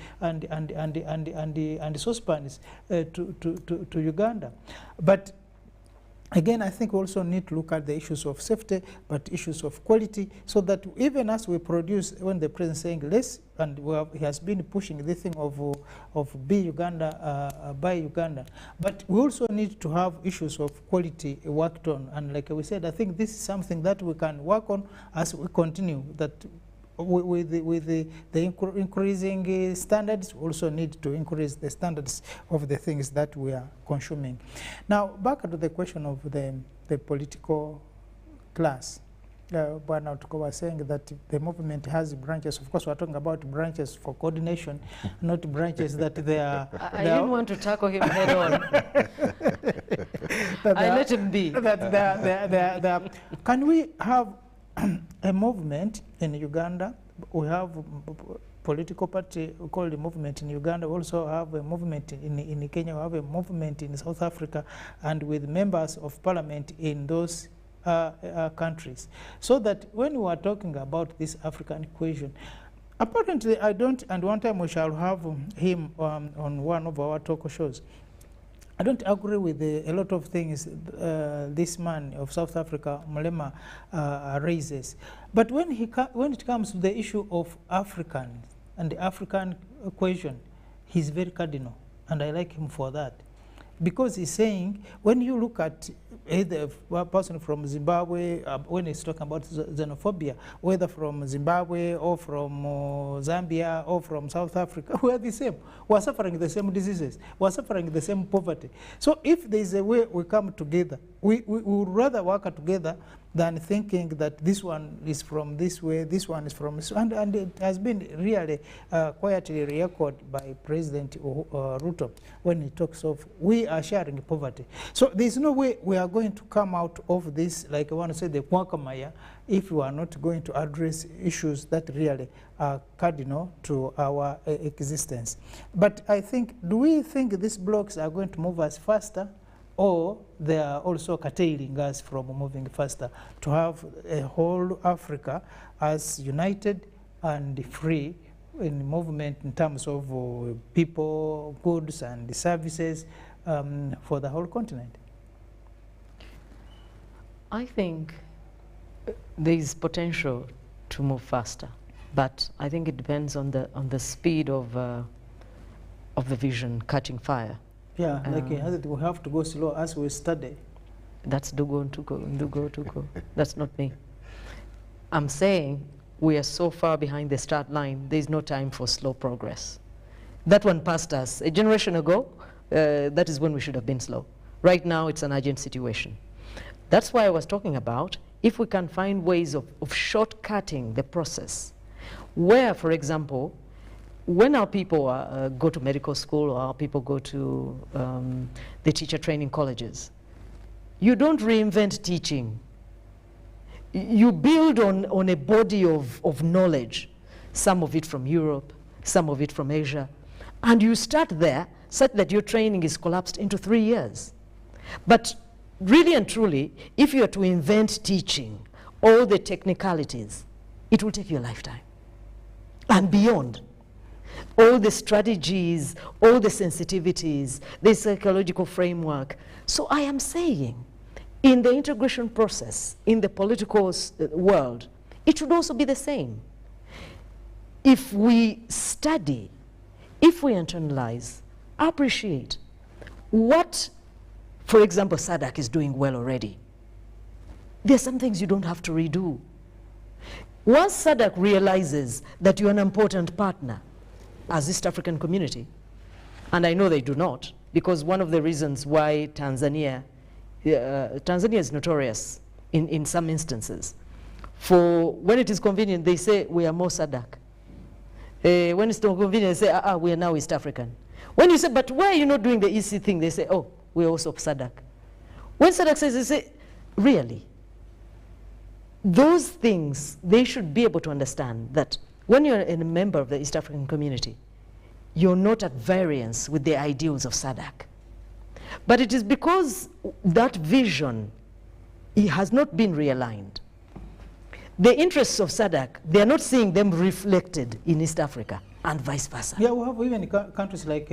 saucepans to Uganda? But again, I think we also need to look at the issues of safety, but issues of quality, so that even as we produce, when the president is saying less, and he has been pushing this thing of Be Uganda, Buy Uganda, but we also need to have issues of quality worked on. And like we said, I think this is something that we can work on as we continue, that with the increasing standards, we also need to increase the standards of the things that we are consuming. Now, back to the question of the political class. Bwana Otuko was saying that the movement has branches. Of course, we're talking about branches for coordination, not branches that they are... I didn't want to tackle him head on. I let him be. Can we have a movement in Uganda? We have a political party called the movement in Uganda. We also have a movement in Kenya. We have a movement in South Africa, and with members of parliament in those countries. So that when we are talking about this African question, apparently I don't, and one time we shall have him on one of our talk shows. I don't agree with a lot of things this man of South Africa, Malema, raises. But when it comes to the issue of African and the African question, he's very cardinal, and I like him for that. Because he's saying, when you look at either a person from Zimbabwe, when he's talking about xenophobia, whether from Zimbabwe or from Zambia or from South Africa, we are the same. We are suffering the same diseases. We are suffering the same poverty. So if there is a way we come together, we would rather work together than thinking that this one is from this way, this one is from this, and it has been really quietly recorded by President Ruto when he talks of we are sharing poverty. So there's no way we are going to come out of this, like I want to say, the quagmire, if we are not going to address issues that really are cardinal to our existence. But I think, do we think these blocks are going to move us faster, or they are also curtailing us from moving faster, to have a whole Africa as united and free in movement in terms of people, goods and services for the whole continent? I think there is potential to move faster, but I think it depends on the speed of the vision catching fire. Yeah, like we have to go slow as we study. That's Dugo Tugo. That's not me. I'm saying we are so far behind the start line, there's no time for slow progress. That one passed us. A generation ago, that is when we should have been slow. Right now, it's an urgent situation. That's why I was talking about if we can find ways of shortcutting the process, where, for example, when our people go to medical school or our people go to the teacher training colleges, you don't reinvent teaching. You build on a body of knowledge, some of it from Europe, some of it from Asia, and you start there such that your training is collapsed into 3 years. But really and truly, if you are to invent teaching, all the technicalities, it will take you a lifetime and beyond. All the strategies, all the sensitivities, the psychological framework. So I am saying, in the integration process, in the political world, it should also be the same. If we study, if we internalize, appreciate what For example, SADC is doing well already. There are some things you don't have to redo. Once SADC realizes that you're an important partner as East African community, and I know they do not, because one of the reasons why Tanzania is notorious in some instances. For when it is convenient, they say we are more SADC. When it's not convenient, they say, we are now East African. When you say, but why are you not doing the EC thing? They say, oh, we're also SADC. When SADC says, they say, really? Those things, they should be able to understand that when you're a member of the East African community, you're not at variance with the ideals of SADC. But it is because that vision, it has not been realigned. The interests of SADC, they are not seeing them reflected in East Africa and vice versa. Yeah, we have even countries like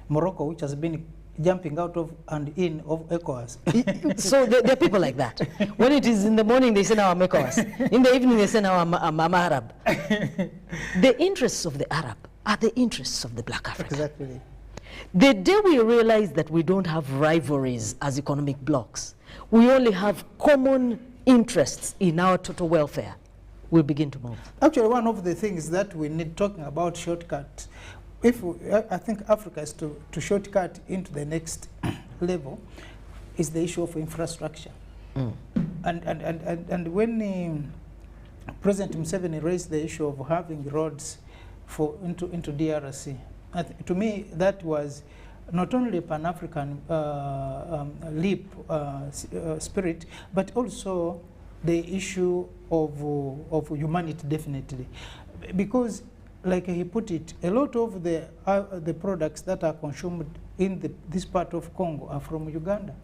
Morocco, which has been jumping out of and in of ECOWAS. So there are people like that. When it is in the morning, they say now I'm ECOWAS. In the evening, they say now I'm Arab. The interests of the Arab are the interests of the Black Africa. Exactly. The day we realize that we don't have rivalries as economic blocs, we only have common interests in our total welfare, we'll begin to move. Actually, one of the things that we need talking about shortcuts, I think Africa is to shortcut into the next level, is the issue of infrastructure. And when President Museveni raised the issue of having roads into DRC, to me that was not only a Pan-African leap spirit, but also the issue of humanity, definitely. Because, like he put it, a lot of the products that are consumed in this part of Congo are from Uganda.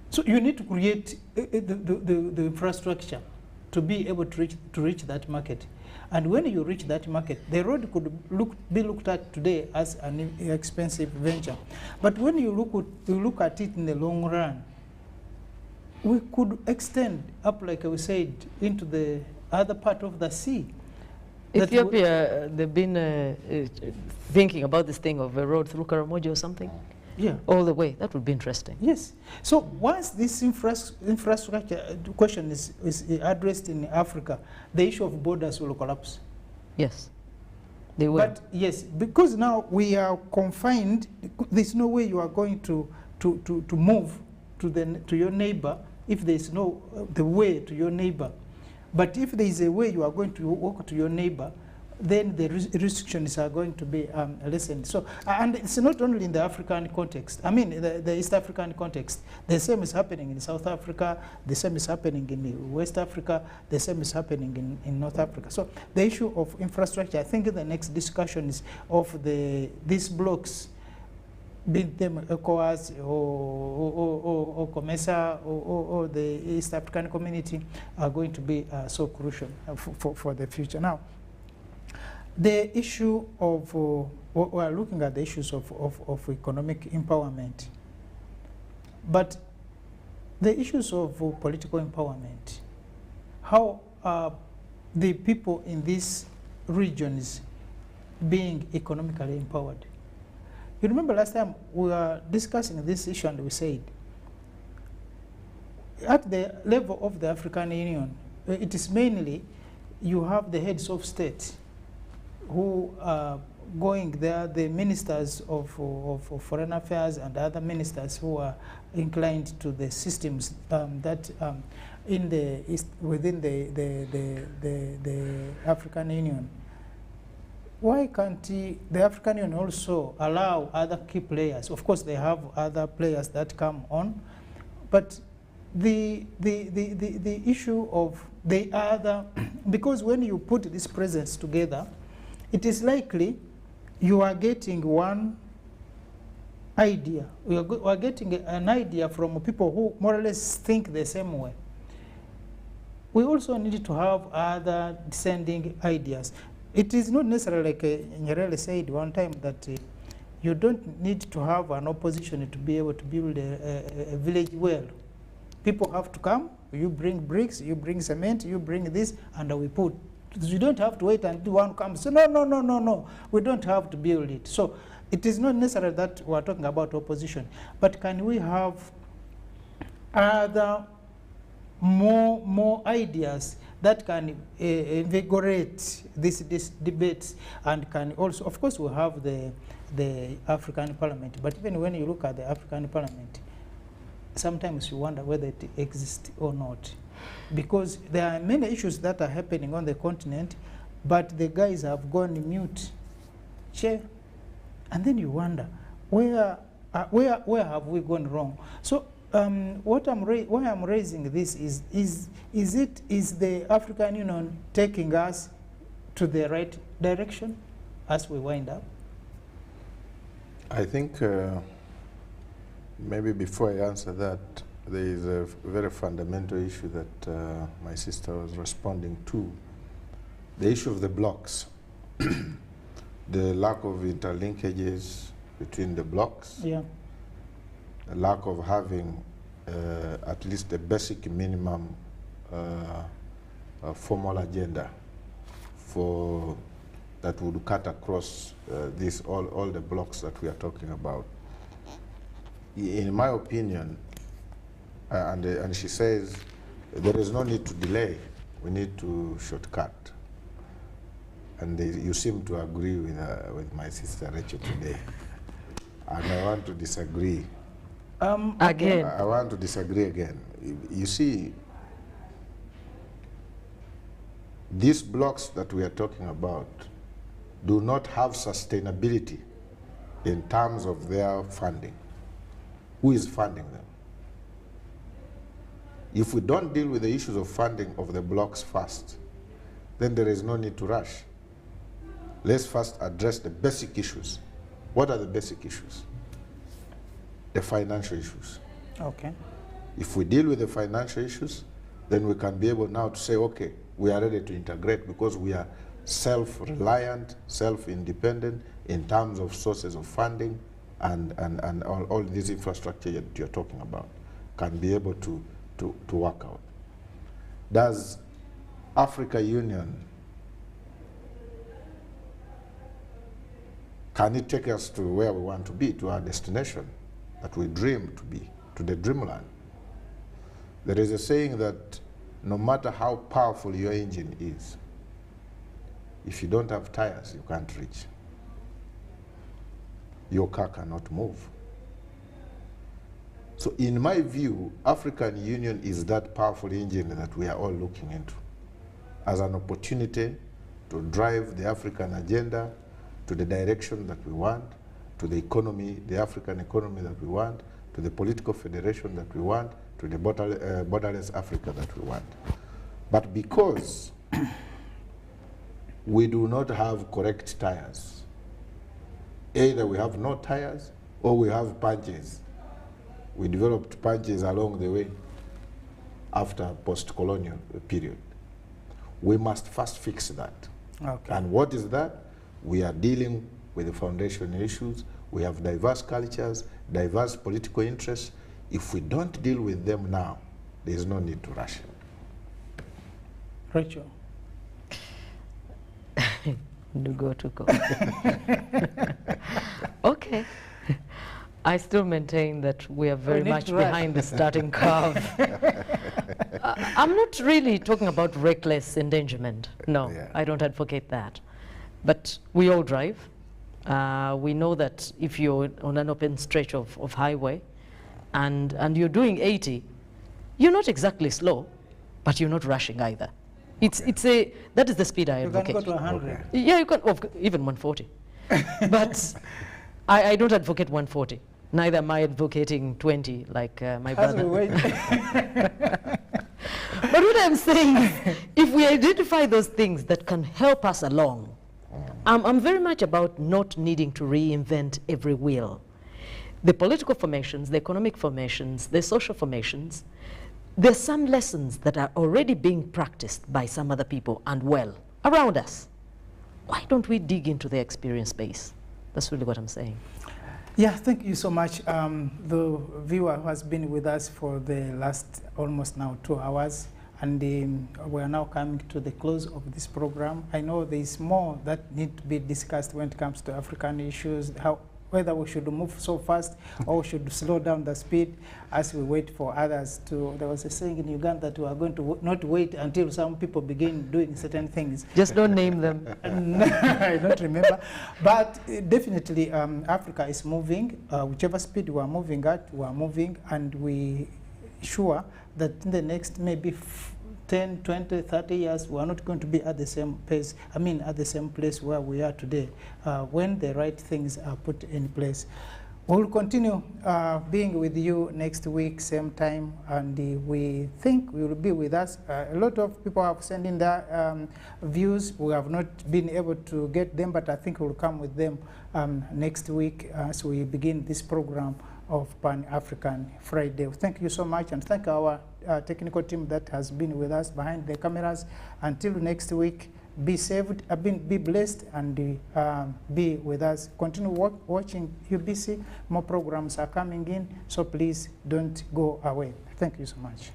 So you need to create the infrastructure to be able to reach that market. And when you reach that market, the road could be looked at today as an expensive venture. But when you look at it in the long run, we could extend up, like I said, into the other part of the sea. Ethiopia, they've been thinking about this thing of a road through Karamoja or something. Yeah. All the way. That would be interesting. Yes. So once this infrastructure question is addressed in Africa, the issue of borders will collapse. Yes. They will. But yes, because now we are confined, there's no way you are going to move to your neighbor if there's no the way to your neighbor. But if there is a way you are going to walk to your neighbor, then the restrictions are going to be lessened. So, and it's not only in the African context. I mean, the East African context. The same is happening in South Africa. The same is happening in West Africa. The same is happening in North Africa. So, the issue of infrastructure, I think the next discussion is of these blocks, be them ECOWAS or COMESA or the East African community, are going to be so crucial for the future. Now, the issue of, we are looking at the issues of economic empowerment, but the issues of political empowerment, how are the people in these regions being economically empowered? You remember last time we were discussing this issue and we said, at the level of the African Union, it is mainly you have the heads of state who are going there, the ministers of foreign affairs and other ministers who are inclined to the systems that within the African Union. Why can't the African Union also allow other key players? Of course, they have other players that come on, but the issue of the other, because when you put these presents together, it is likely you are getting one idea. We are getting an idea from people who more or less think the same way. We also need to have other descending ideas. It is not necessarily like Nyerere said one time that you don't need to have an opposition to be able to build a village well. People have to come, you bring bricks, you bring cement, you bring this, and we put. You don't have to wait until one comes. So no, we don't have to build it. So it is not necessary that we are talking about opposition, but can we have are there more ideas that can invigorate this debate, and can also, of course, we have the African Parliament, but even when you look at the African Parliament, sometimes you wonder whether it exists or not, because there are many issues that are happening on the continent, but the guys have gone mute, chair, and then you wonder where have we gone wrong? So why I'm raising this is the African Union taking us to the right direction as we wind up? I think maybe before I answer that, there is a very fundamental issue that my sister was responding to. The issue of the blocks, the lack of interlinkages between the blocks, yeah, the lack of having at least a basic minimum formal agenda for that would cut across all the blocks that we are talking about. In my opinion, and she says there is no need to delay, we need to shortcut. And you seem to agree with my sister Rachel today. And I want to disagree. Again. I want to disagree again. You see, these blocks that we are talking about do not have sustainability in terms of their funding. Who is funding them? If we don't deal with the issues of funding of the blocks first, then there is no need to rush. Let's first address the basic issues. What are the basic issues? The financial issues. Okay. If we deal with the financial issues, then we can be able now to say, okay, we are ready to integrate because we are self-reliant, self-independent in terms of sources of funding, and all this infrastructure that you're talking about can be able to work out. Does Africa Union, can it take us to where we want to be, to our destination that we dream to be, to the dreamland? There is a saying that no matter how powerful your engine is, if you don't have tires, you can't reach. Your car cannot move. So in my view, African Union is that powerful engine that we are all looking into as an opportunity to drive the African agenda to the direction that we want, to the economy, the African economy that we want, to the political federation that we want, to the borderless Africa that we want. But because we do not have correct tires, either we have no tires or we have punches. We developed punches along the way after post-colonial period. We must first fix that. Okay. And what is that? We are dealing with the foundational issues. We have diverse cultures, diverse political interests. If we don't deal with them now, there is no need to rush. Rachel. Okay. I still maintain that we are very much behind the starting curve. I'm not really talking about reckless endangerment. No, yeah. I don't advocate that. But we all drive. We know that if you're on an open stretch of highway and you're doing 80, you're not exactly slow, but you're not rushing either. That is the speed I advocate. You can go to 100. Okay. Yeah, you can, even 140. But I don't advocate 140. Neither am I advocating 20 like my brother. But what I'm saying is, if we identify those things that can help us along, I'm very much about not needing to reinvent every wheel. The political formations, the economic formations, the social formations, there's some lessons that are already being practiced by some other people and well around us. Why don't we dig into their experience base? That's really what I'm saying. Yeah, thank you so much. The viewer who has been with us for the last almost now 2 hours, and we are now coming to the close of this program. I know there is more that need to be discussed when it comes to African issues, how whether we should move so fast or we should slow down the speed as we wait for others to. There was a saying in Uganda that we are going to not wait until some people begin doing certain things. Just don't name them. I don't remember. But definitely Africa is moving. Whichever speed we are moving at, we are moving, and we sure that in the next maybe 10, 20, 30 years, we are not going to be at the same pace, at the same place where we are today, when the right things are put in place. We'll continue being with you next week, same time, and we think you will be with us. A lot of people have sent in their views. We have not been able to get them, but I think we'll come with them next week as we begin this program of Pan-African Friday. Thank you so much, and thank our technical team that has been with us behind the cameras. Until next week, be saved, be blessed, and be with us. Continue watching UBC. More programs are coming in, so please don't go away. Thank you so much.